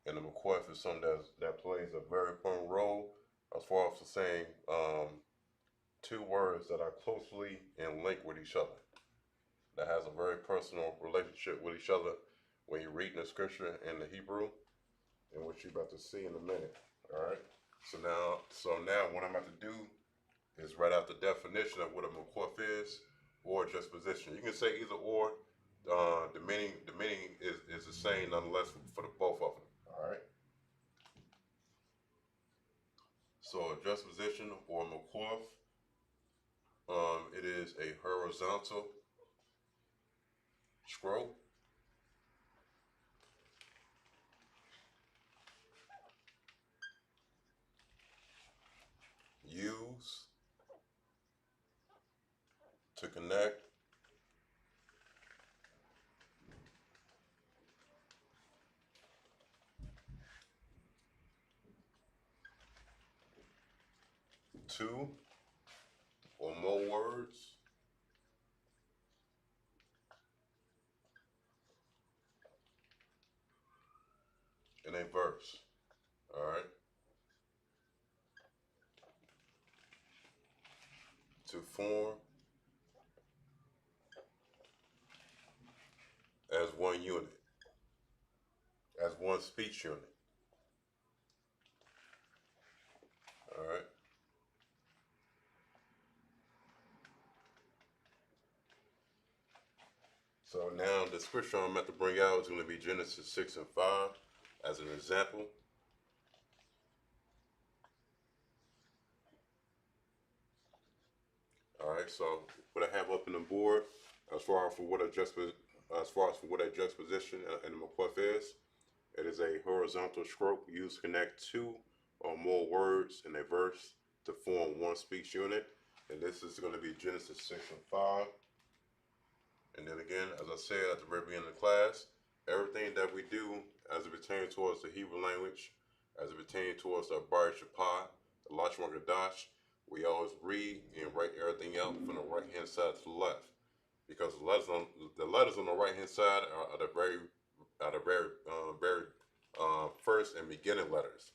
S3: And the maquef is something that plays a very important role as far as saying 2 words that are closely in link with each other, that has a very personal relationship with each other when you're reading the scripture in the Hebrew, and what you're about to see in a minute. All right. So now what I'm about to do is write out the definition of what a maquef is, or just position. You can say either or. The meaning is the same nonetheless for the both of them. All right. So a juxtaposition or maquaf, it is a horizontal scroll to connect, two or more words in a verse. All right. To form as one unit, as one speech unit. All right. So now the scripture I'm about to bring out is going to be Genesis 6 and 5 as an example. All right. So what I have up on the board, as far as for what a juxtaposition and the McQuff is, it is a horizontal stroke used to connect two or more words in a verse to form one speech unit. And this is going to be Genesis 6 and 5. And then again, as I said at the very beginning of the class, everything that we do as it pertains towards the Hebrew language, as it pertains towards the Abari Shapah, the Lashon Gadash, we always read and write everything out from the right hand side to the left. Because the letters on the right hand side are the very first and beginning letters.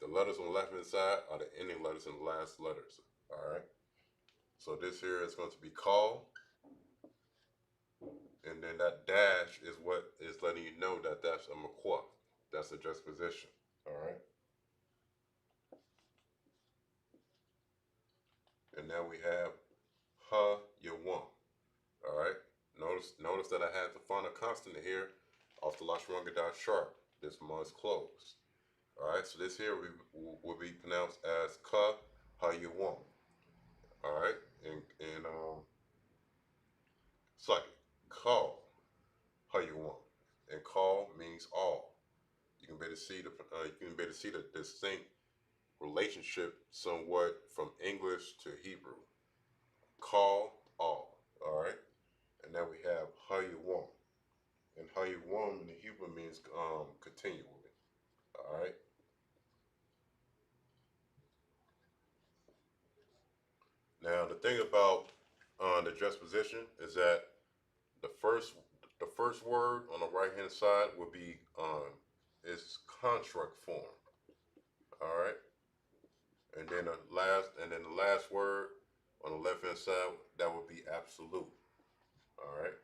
S3: The letters on the left hand side are the ending letters and the last letters. All right. So this here is going to be call, and then that dash is what is letting you know that that's a McQuff. That's a juxtaposition. All right. And now we have ha yawam. All right. Notice that I had to find a constant here off the Lashon Gadash sharp. This must close. All right. So this here will be pronounced as ka ha yawam. All right. And it's like call ha yawam. And call means all. You can better see the distinct relationship somewhat from English to Hebrew. Call all. All right. And now we have how you want. And how you want in the Hebrew means continually. All right. Now the thing about the juxtaposition is that the first the first word on the right hand side would be is construct form. All right. And then the last word on the left hand side, that would be absolute. All right.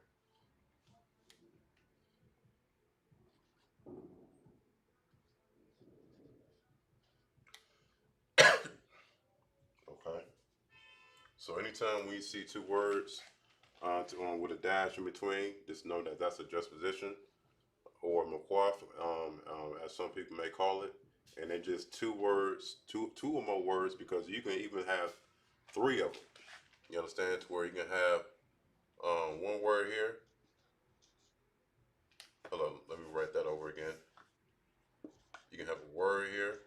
S3: Okay. So anytime we see two words with a dash in between, just know that that's a juxtaposition or McQuarf, as some people may call it. And then just two words, two or more words, because you can even have three of them. You understand? To where you can have one word here. Hold on, let me write that over again. You can have a word here,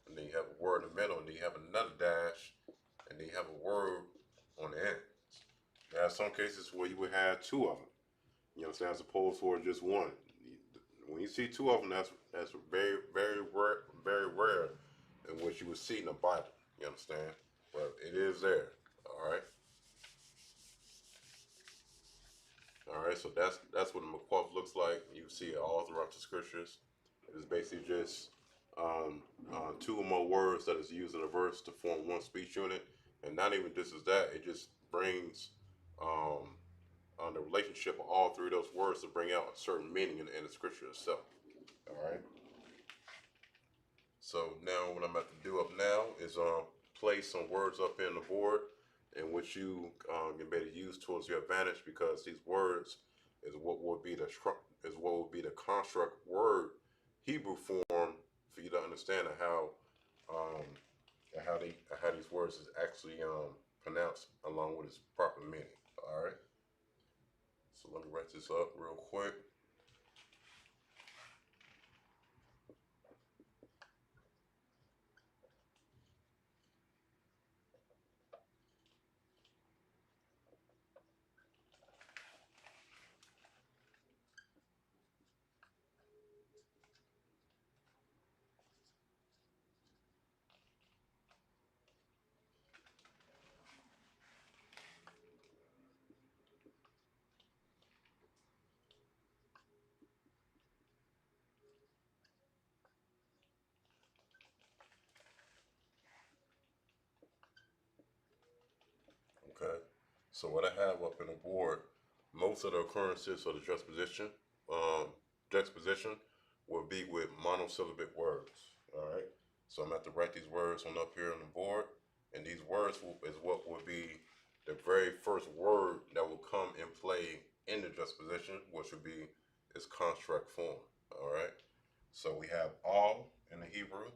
S3: and then you have a word in the middle, and then you have another dash, and then you have a word on the end. There are some cases where you would have two of them. You understand, as opposed to just one. When you see two of them, that's very very rare in what you would see in the Bible. You understand? But it is there. All right. All right. So that's what a McQuarf looks like. You see it all throughout the scriptures. It is basically just two or more words that is used in a verse to form one speech unit, and not even just as that. It just brings on the relationship of all three of those words to bring out a certain meaning in the scripture itself. All right. So now what I'm about to do up now is place some words up in the board in which you can better use towards your advantage, because these words is what will be the construct word Hebrew form for you to understand um, how these words is actually pronounced along with its proper meaning. All right. So let me write this up real quick. So what I have up in the board, most of the occurrences of the um, juxtaposition will be with monosyllabic words. All right. So I'm going to have to write these words on up here on the board, and these words is what will be the very first word that will come in play in the juxtaposition, which would be its construct form. All right. So we have all in the Hebrew,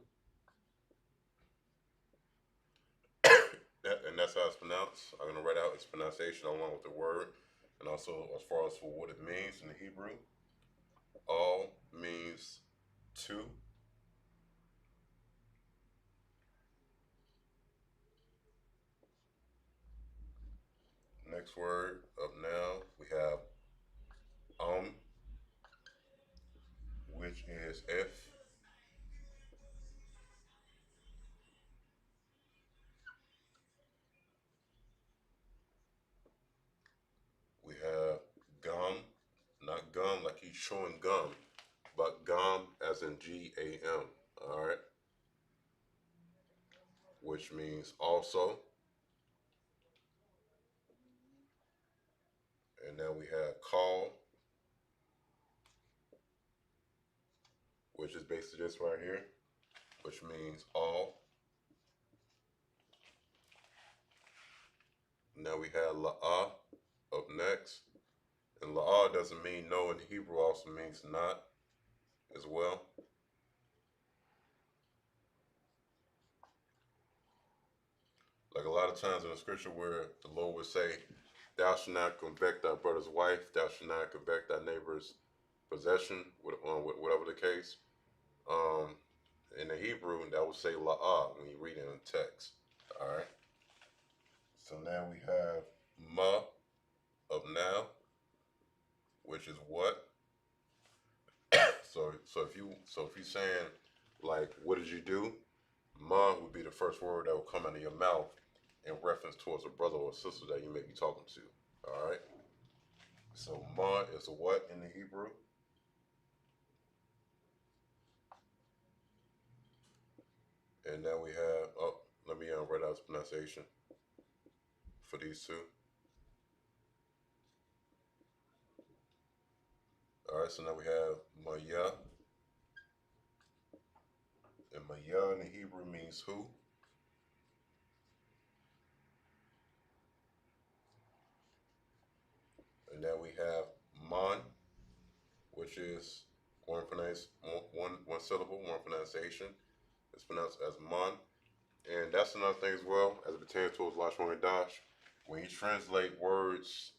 S3: and that's how it's pronounced. I'm going to write out its pronunciation along with the word, and also as far as for what it means in the Hebrew. All means two. Next word up now, we have which is if. We have gum, not gum like he's chewing gum, but gum as in GAM. All right, which means also. And then we have call, which is basically this right here, which means all. Now we have la'ah up next. And la'ah doesn't mean no in the Hebrew, also means not as well. Like a lot of times in the scripture where the Lord would say, thou shalt not covet thy brother's wife, thou shalt not covet thy neighbor's possession, whatever the case. Um, in the Hebrew, that would say la'ah when you read it in the text. All right. So now we have ma of now, which is what. So if you're saying like, what did you do? Ma would be the first word that will come out of your mouth in reference towards a brother or sister that you may be talking to. All right. So ma is a what in the Hebrew? And now we have. Oh, let me write out the pronunciation for these two. All right. So now we have maya, and maya in the Hebrew means who. And now we have man, which is one syllable, one pronunciation. It's pronounced as man. And that's another thing as well, as it pertains towards Lashon and Dash. When you translate words,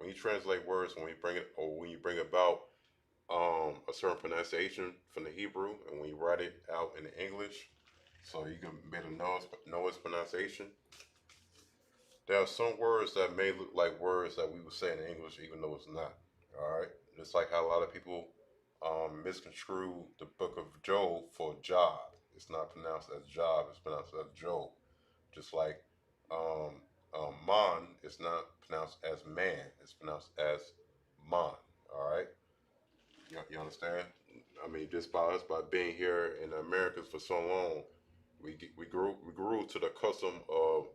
S3: when you bring it, or when you bring about a certain pronunciation from the Hebrew, and when you write it out in the English, so you can better know its pronunciation. There are some words that may look like words that we would say in English, even though it's not. All right, it's like how a lot of people misconstrue the book of Job for Job. It's not pronounced as Job; it's pronounced as Job. Just like um, man is not pronounced as man; it's pronounced as man. All right, you understand? I mean, just by us by being here in the Americas for so long, we grew to the custom of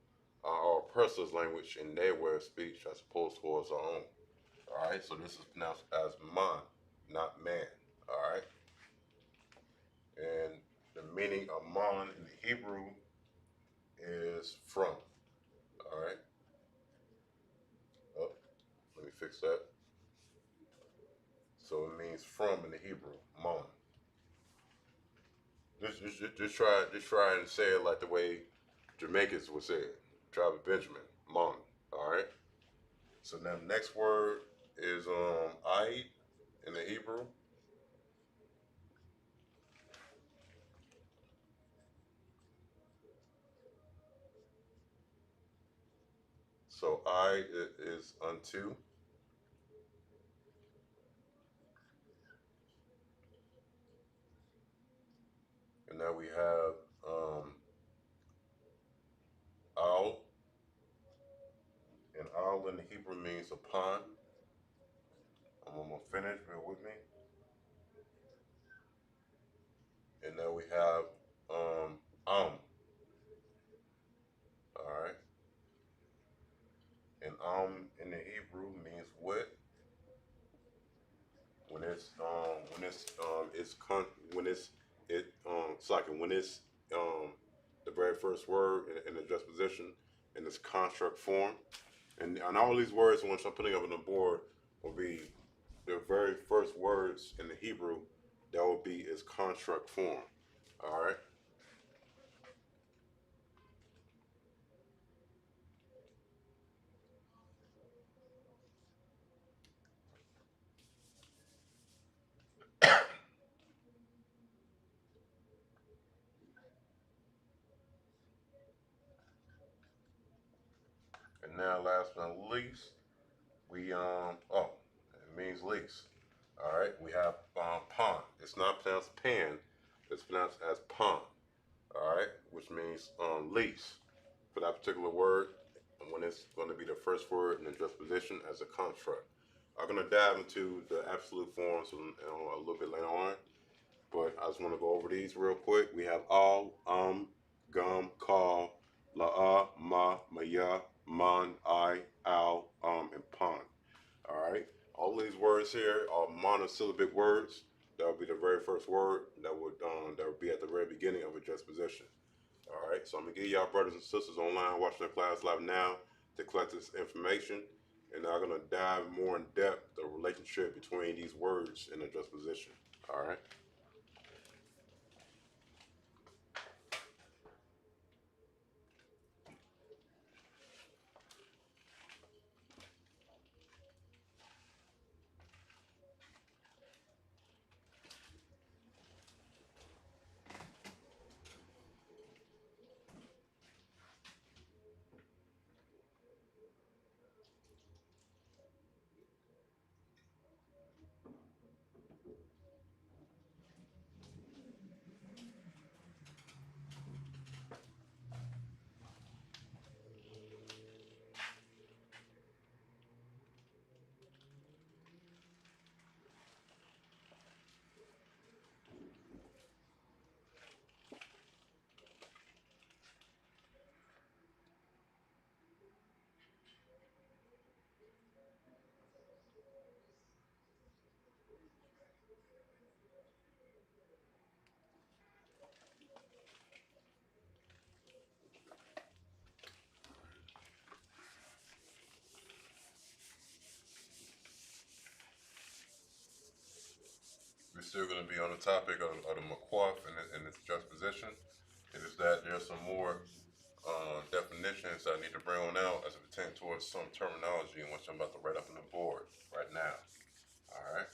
S3: our oppressors' language and their way of speech as opposed towards our own. All right, so this is pronounced as man, not man. All right, and the meaning of man in the Hebrew is from. All right, oh, let me fix that. So it means from in the Hebrew, man. Just try and say it like the way Jamaicans would say it. Tribe of Benjamin, man. All right. So now the next word is Aid in the Hebrew. So Aid is unto, and now we have Al, and Al in the Hebrew means upon. I'm almost finished. Bear with me. And now we have Am. All right. when it's like when it's the very first word in the juxtaposition in this construct form, and all these words once I'm putting up on the board will be the very first words in the Hebrew that will be its construct form. All right. And now, last but not least, we it means least. All right, we have pond. It's not pronounced pan. It's pronounced as pond. All right, which means lease for that particular word. And when it's going to be the first word in the juxtaposition as a construct. I'm going to dive into the absolute forms a little bit later on, but I just want to go over these real quick. We have all, gum, call, la, ma, maya, man, I, al, and pond. All right. All these words here are monosyllabic words. That would be the very first word that would be at the very beginning of a juxtaposition. All right. So I'm gonna give y'all brothers and sisters online watching the class live now to collect this information, and I'm gonna dive more in depth the relationship between these words in a juxtaposition. All right. We're still going to be on the topic of the maquaf and its juxtaposition. It is that there's some more definitions I need to bring on out as it pertains towards some terminology in which I'm about to write up on the board right now. All right.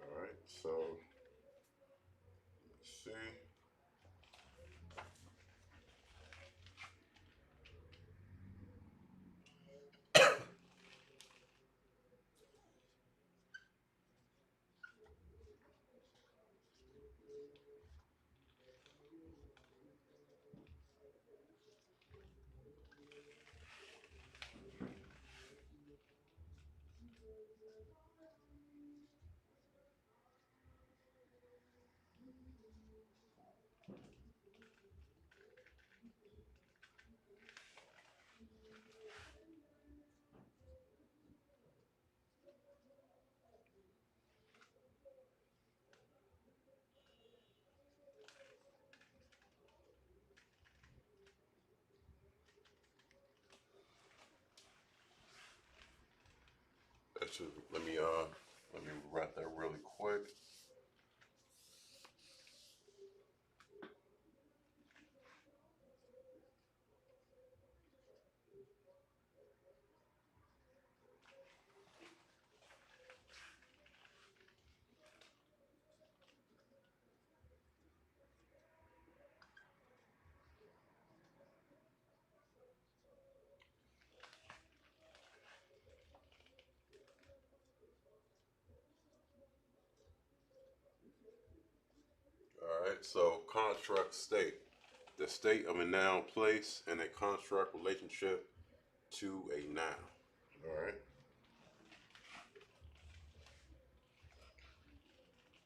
S3: All right. So let's see. That should, let me write that really quick. right, so construct state. The state of a noun, place, and a construct relationship to a noun. All right.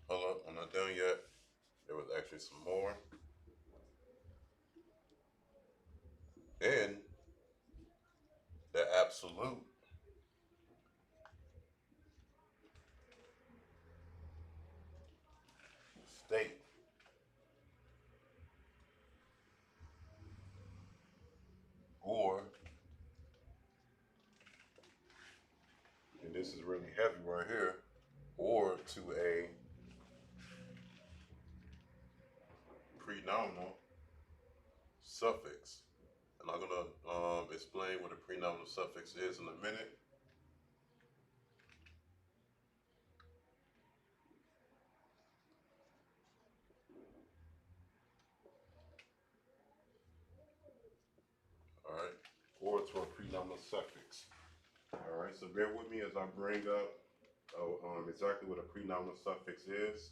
S3: Hold up, I'm not done yet. There was actually some more. And the absolute state or, and this is really heavy right here, or to a prenominal suffix. And I'm going to explain what a prenominal suffix is in a minute. All right, or to a prenominal suffix. All right, so bear with me as I bring up exactly what a prenominal suffix is.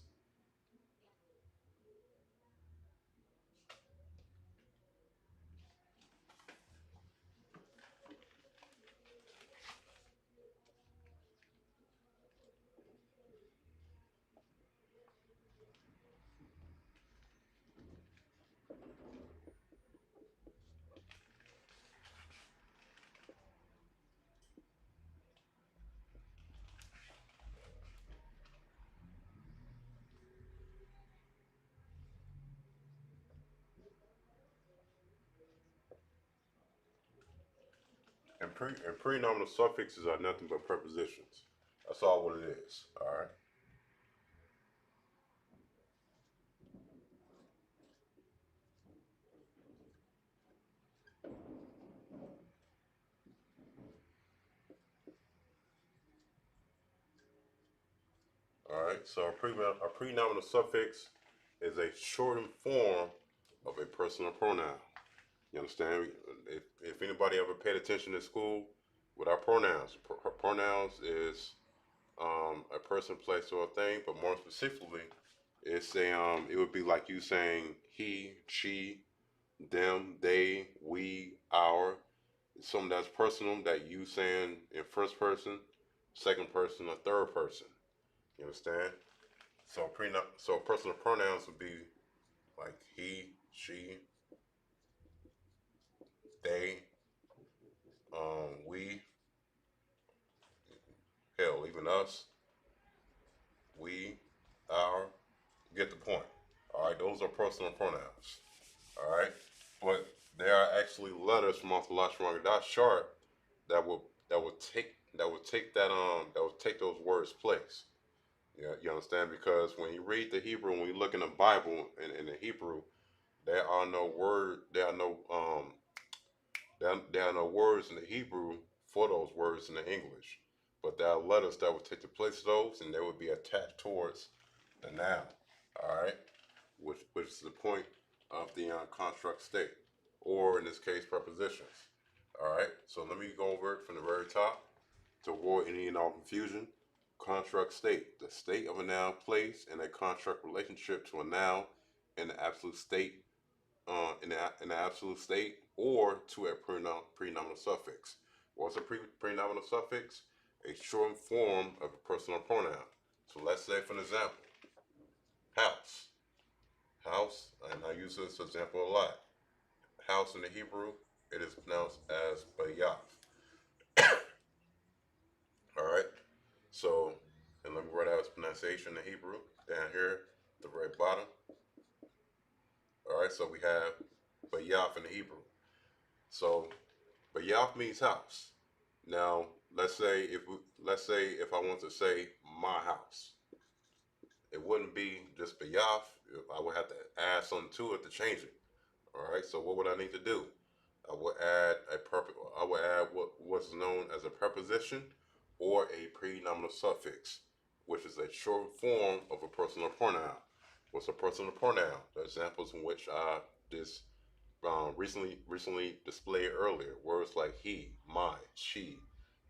S3: And prenominal suffixes are nothing but prepositions. That's all what it is. All right. All right. So a prenominal suffix is a shortened form of a personal pronoun. You understand? If anybody ever paid attention in school with our pronouns, pronouns is a person, place, or a thing, but more specifically, it would be like you saying he, she, them, they, we, our. Something that's personal that you saying in first person, second person, or third person. You understand? So personal pronouns would be like he, she, they, we, hell, even us, we, our. Get the point. All right, those are personal pronouns. All right, but there are actually letters from off the Lashonga chart that would take those words place. Yeah, you understand? Because when you read the Hebrew, when you look in the Bible in the Hebrew, there are no word, there are no words in the Hebrew for those words in the English. But there are letters that would take the place of those, and they would be attached towards the noun. All right, which is the point of the construct state, or in this case, prepositions. All right, so let me go over it from the very top to avoid any and all confusion. Construct state, the state of a noun, place, in a construct relationship to a noun in the absolute state, in the absolute state, or to a prenominal suffix. What's a prenominal suffix? A shortened form of a personal pronoun. So let's say, for an example, house. House, and I use this example a lot. House in the Hebrew, it is pronounced as bayaf. All right. So, and let me write out its pronunciation in Hebrew down here, the very bottom. All right. So we have bayaf in the Hebrew. So, bayaf means house. Now, let's say if I want to say my house, it wouldn't be just bayaf. I would have to add something to it to change it. All right. So what would I need to do? I would add what's known as a preposition or a prenominal suffix, which is a short form of a personal pronoun. What's a personal pronoun? The examples in which I just recently displayed earlier. Words like he, my, she,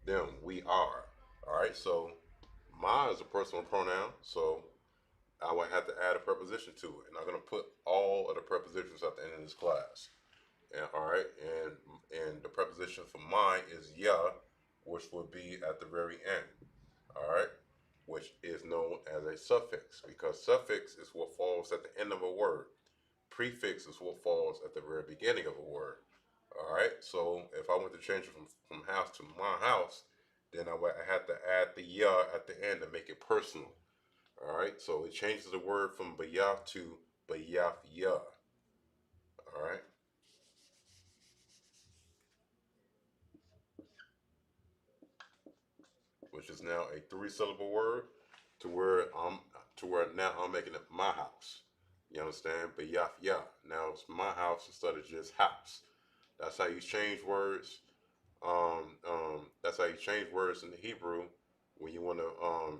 S3: them, we are. All right. So my is a personal pronoun. So I would have to add a preposition to it, and I'm gonna put all of the prepositions at the end of this class. And all right, and the preposition for mine is yeah, which would be at the very end. All right, which is known as a suffix because suffix is what falls at the end of a word. Prefix is what falls at the very beginning of a word. All right, so if I want to change it from house to my house, then I have to add the yeah at the end to make it personal. All right, so it changes the word from bayaf to bayaf ya. All right, which is now a three-syllable word to where now I'm making it my house. You understand? Bayaf ya. Now it's my house instead of just house. That's how you change words. That's how you change words in the Hebrew when you want to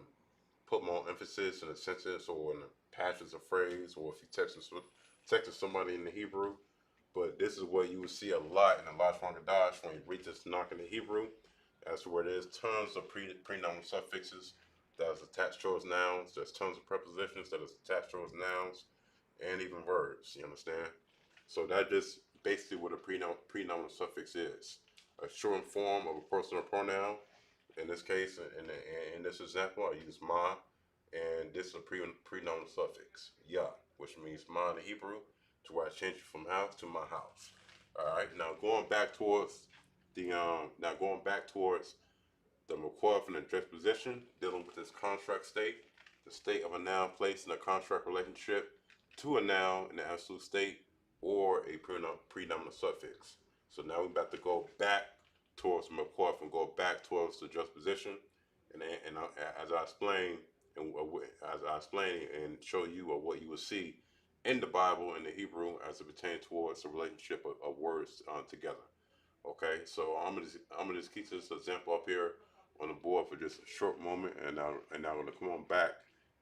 S3: put more emphasis in a sentence or in a passage of phrase, or if you texting somebody in the Hebrew. But this is what you will see a lot in the Lashon Kodash when you read this knock in the Hebrew. That's where there's tons of prenoun suffixes that is attached to those nouns. There's tons of prepositions that is attached to those nouns, and even verbs. You understand? So that just basically what a pronoun suffix is. A shortened form of a personal pronoun. In this case, in this example, I use ma, and this is a pronoun suffix, ya, which means ma in the Hebrew, to where I change it from house to my house. All right. Now going back towards the McCoy from the juxtaposition, dealing with this contract state, the state of a noun placed in a contract relationship to a noun in the absolute state, or a predominant suffix. So now we're about to go back towards McCoy and go back towards the juxtaposition, and as I explain and show you what you will see in the Bible in the Hebrew as it pertains towards the relationship of words together. Okay, so I'm gonna just keep this example up here on the board for just a short moment, and I'm gonna come on back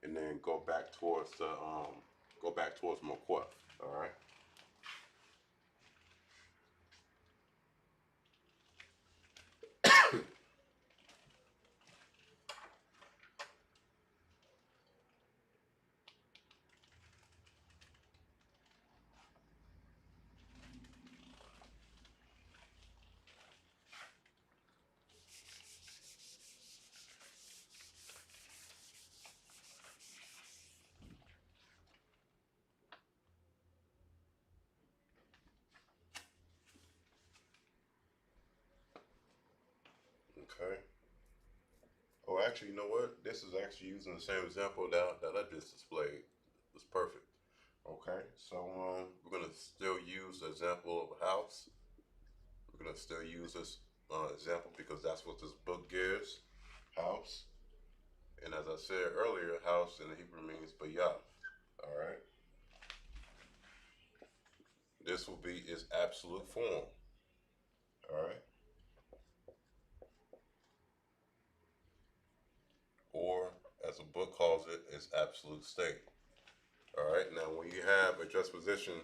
S3: and then go back towards McQuaff. All right. Okay. Oh, actually, you know what? This is actually using the same example that I just displayed. It's perfect. Okay, so we're gonna still use the example of a house. We're gonna still use this example because that's what this book gives. House. And as I said earlier, house in the Hebrew means bayah. All right. This will be its absolute form. All right. Or as the book calls it, its absolute state. All right. Now, when you have a juxtaposition,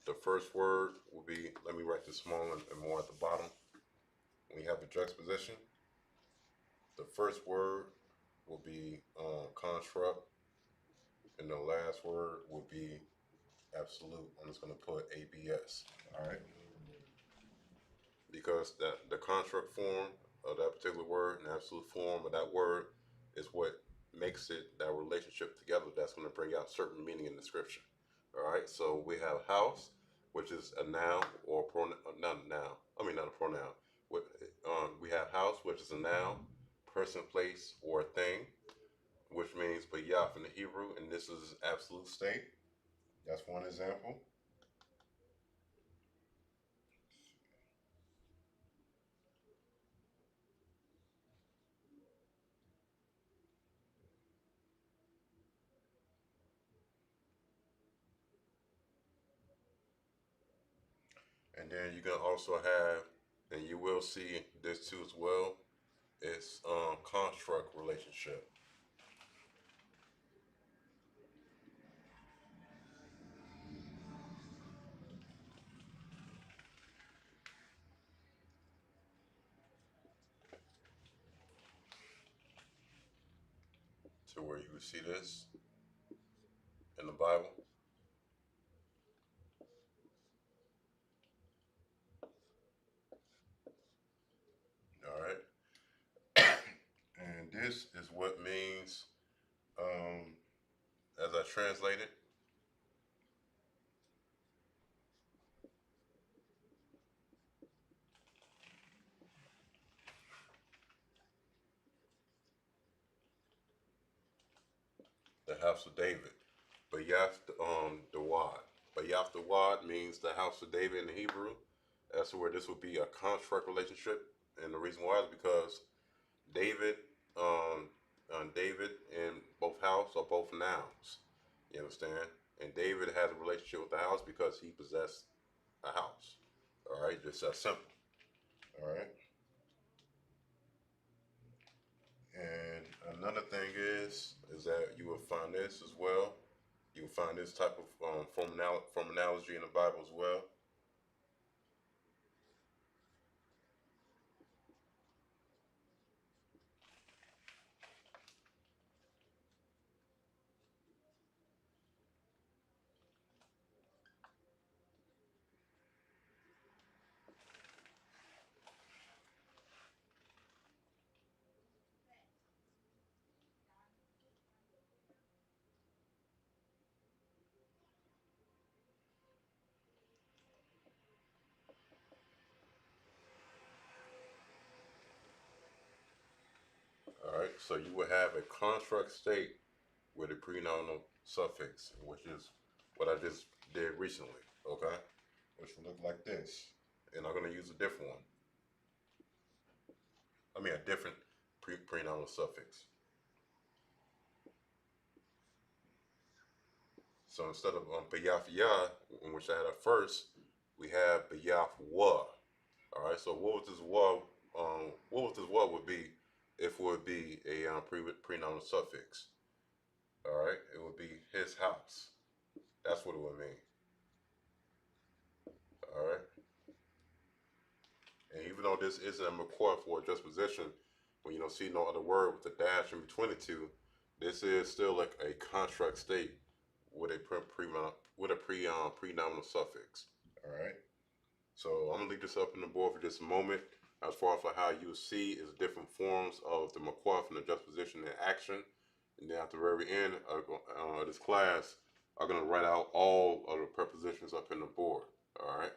S3: the first word will be. Let me write this small and more at the bottom. When you have a juxtaposition, the first word will be construct, and the last word will be absolute. I'm just going to put ABS. All right. Because the construct form of that particular word and the absolute form of that word is what makes it that relationship together that's going to bring out certain meaning in the scripture. All right, so we have house, which is a noun or a pronoun, not a noun. I mean, not a pronoun. We have house, which is a noun, person, place, or thing, which means bayaf in the Hebrew, and this is absolute state. That's one example. And then you can also have, and you will see this too as well, it's construct relationship. to where you would see this in the Bible. All right. And this is what means, um, as I translate it, the house of David. Bayath Dawad. Bayath Dawad means the house of David in the Hebrew. That's where this would be a contract relationship. And the reason why is because David, David and both house are both nouns. You understand? And David has a relationship with the house because he possessed a house. All right, just that simple. All right. And another thing is that you will find this as well. You will find this type of form analogy in the Bible as well. All right. So you will have a contract state with a prenominal suffix, which is what I just did recently. Okay. Which will look like this, and I'm going to use a different one. I mean, a different prenominal suffix. So instead of Bayafiyah, in which I had at first, we have Bayafwa. All right. So what would this wa? What would this wa would be if it would be a prenominal suffix? All right. It would be his house. That's what it would mean. All right. And even though this isn't a McCoy for a juxtaposition, when you don't see no other word with a dash in between the two, this is still like a contract state with a prenominal suffix. All right. So I'm gonna leave this up in the board for just a moment. As far as like how you see is different forms of the McCoy and the juxtaposition in action, and then at the very end of this class, I'm gonna write out all of the prepositions up in the board. All right.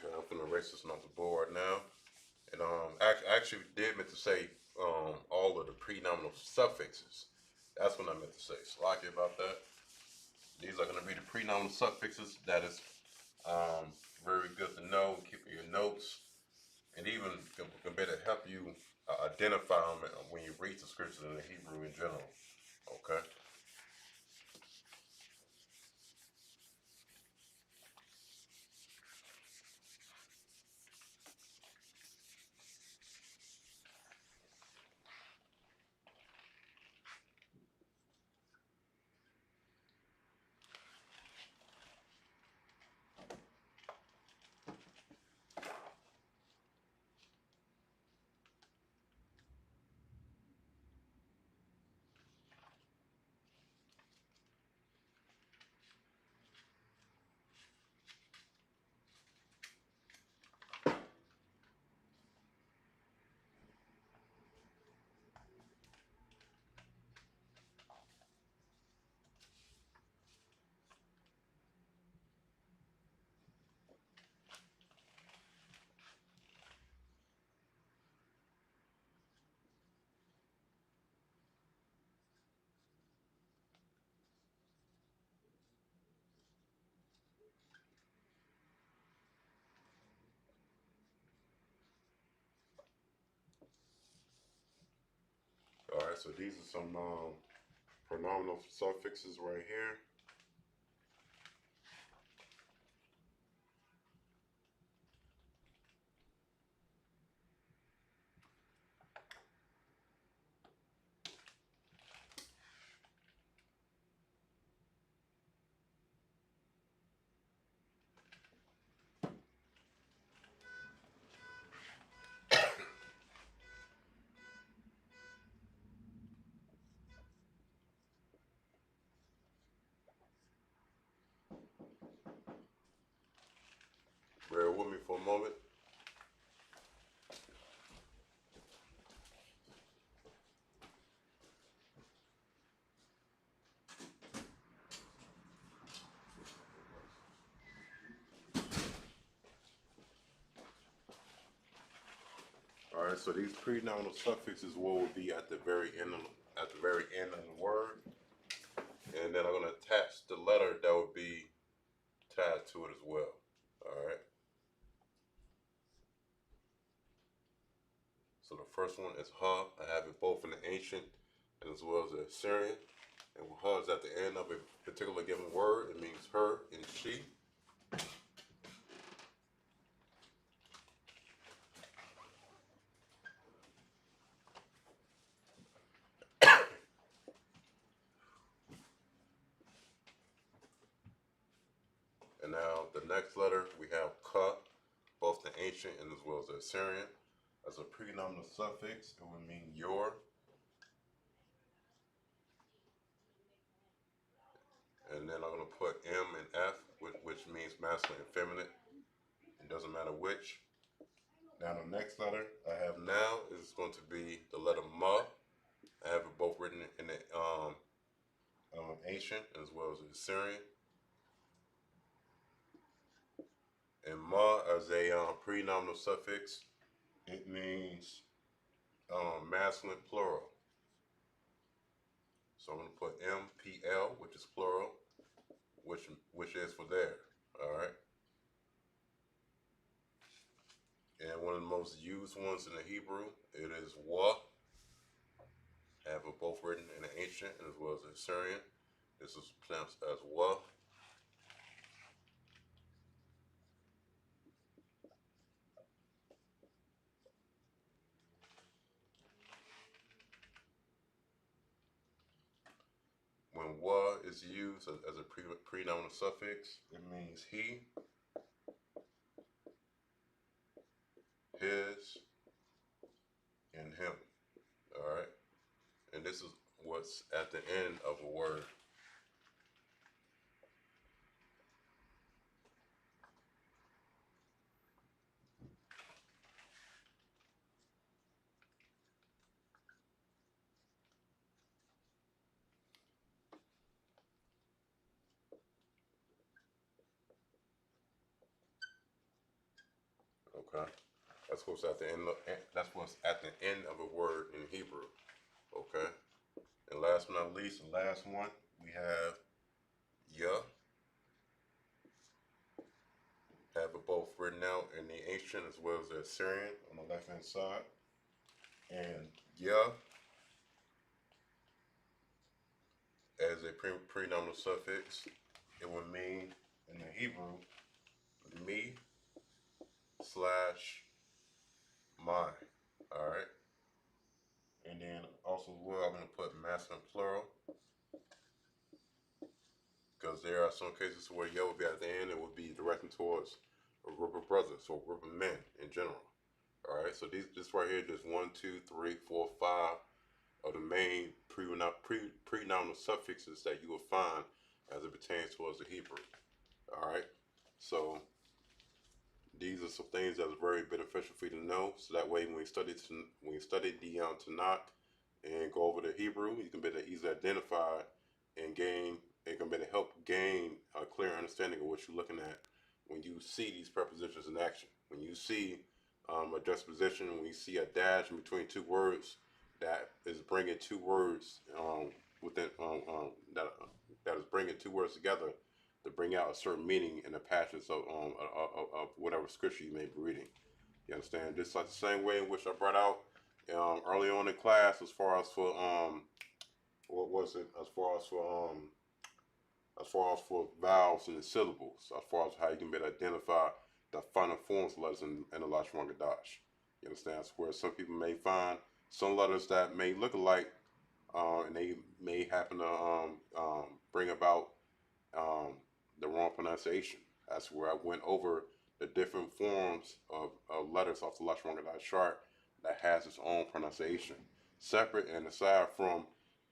S3: Okay, I'm gonna erase this off the board now. And I actually did meant to say all of the prenominal suffixes. That's what I meant to say. Slocky about that. These are going to be the prenominal suffixes. That is very good to know. Keep in your notes, and even can better help you identify them when you read the scriptures in the Hebrew in general. Okay. so these are some pronominal suffixes right here. Bear with me for a moment. All right, so these prenominal suffixes will be at the very end of the word, and then I'm going to attach the letter that would be tied to it as well. All right. So the first one is ha. I have it both in the ancient and as well as the Assyrian. And when ha is at the end of a particular given word, it means her and she. And now the next letter, we have ka, both the ancient and as well as the Assyrian. As a prenominal suffix, it would mean your. And then I'm going to put M and F, which means masculine and feminine. It doesn't matter which. Now the next letter I have now is going to be the letter ma. I have it both written in the ancient as well as the Assyrian. And ma as a prenominal suffix, it means masculine plural. So I'm going to put MPL, which is plural, which is for there. All right. And one of the most used ones in the Hebrew, it is wa. I have it both written in the ancient as well as the Assyrian. This is pronounced as wa. When wa is used as a prenominal suffix, it means he, his, and him. All right. And this is what's at the end of a word. Okay. That's what's at the end. That's what's at the end of a word in Hebrew. Okay. And last but not least, the last one we have ya. Have it both written out in the ancient as well as the Assyrian on the left hand side. And ya as a prenominal suffix, it would mean in the Hebrew me slash my. All right. And then also as well, I'm going to put masculine plural because there are some cases where yo would be at the end. It would be directing towards a group of brothers or a group of men in general. All right. So this right here, just 1, 2, 3, 4, 5 of the main prenominal suffixes that you will find as it pertains towards the Hebrew. All right. So these are some things that are very beneficial for you to know. So that way, when you study the Tanakh and go over the Hebrew, you can better easily identify and gain. It can better help gain a clear understanding of what you're looking at when you see these prepositions in action. When you see a juxtaposition, when you see a dash in between two words, that is bringing two words within that is bringing two words together to bring out a certain meaning in the passages of whatever scripture you may be reading. You understand? Just like the same way in which I brought out early on in class, as far as for what was it? As far as for vowels and the syllables, as far as how you can better identify the final forms of letters in the Lashwangadash. You understand? So where some people may find some letters that may look alike, and they may happen to bring about um, the wrong pronunciation. That's where I went over the different forms of letters off the Lashwangadash chart that has its own pronunciation, separate and aside from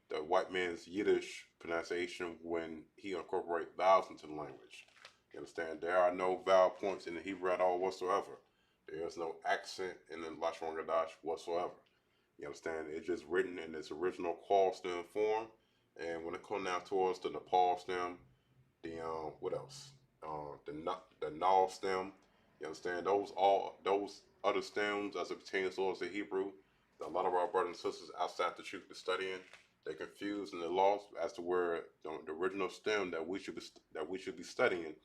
S3: the white man's Yiddish pronunciation when he incorporates vowels into the language. You understand? There are no vowel points in the Hebrew at all whatsoever. There is no accent in the Lashwangadash whatsoever. You understand? It's just written in its original call stem form. And when it comes down towards the Nepal stem, the what else? The null stem. You understand? Those other stems as it pertains towards the Hebrew. A lot of our brothers and sisters outside the truth are studying. They're confused and they're lost as to where the original stem that we should be studying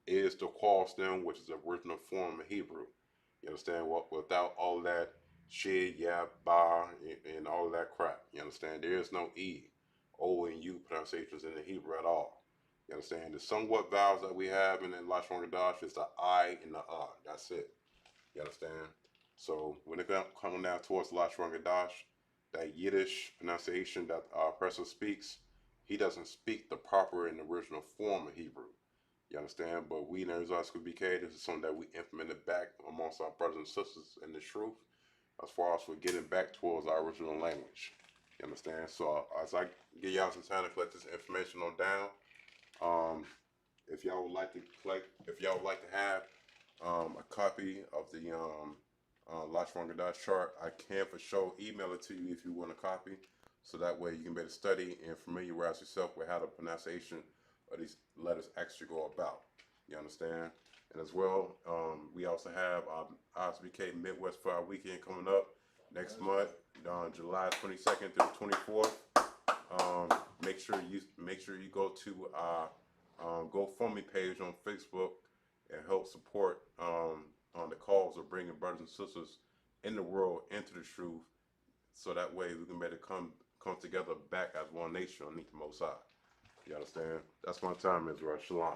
S3: is the qual stem, which is the original form of Hebrew. You understand? What without all that shit, yeah, ba, and all of that crap. You understand? There is no e, o, and u pronunciations in the Hebrew at all. You understand? The somewhat vowels that we have in the Lashwangadash is the I and the That's it. You understand? So when it comes down towards Lashwangadash, that Yiddish pronunciation that our person speaks, he doesn't speak the proper and original form of Hebrew. You understand? But we in Arizona School BK, this is something that we implemented back amongst our brothers and sisters in the truth, as far as for getting back towards our original language. You understand? So as I give y'all some time to collect this information on down, if y'all would like to have a copy of the Lashwangadash chart, I can for sure email it to you if you want a copy, so that way you can better study and familiarize yourself with how the pronunciation of these letters actually go about. You understand? And as well, we also have ISBK Midwest Fire Weekend coming up next month, on July 22nd through the 24th. Make sure you go to our GoFundMe page on Facebook and help support on the cause of bringing brothers and sisters in the world into the truth, so that way we can better come together back as one nation underneath the Most High. You understand? That's my time, Israel. Shalom.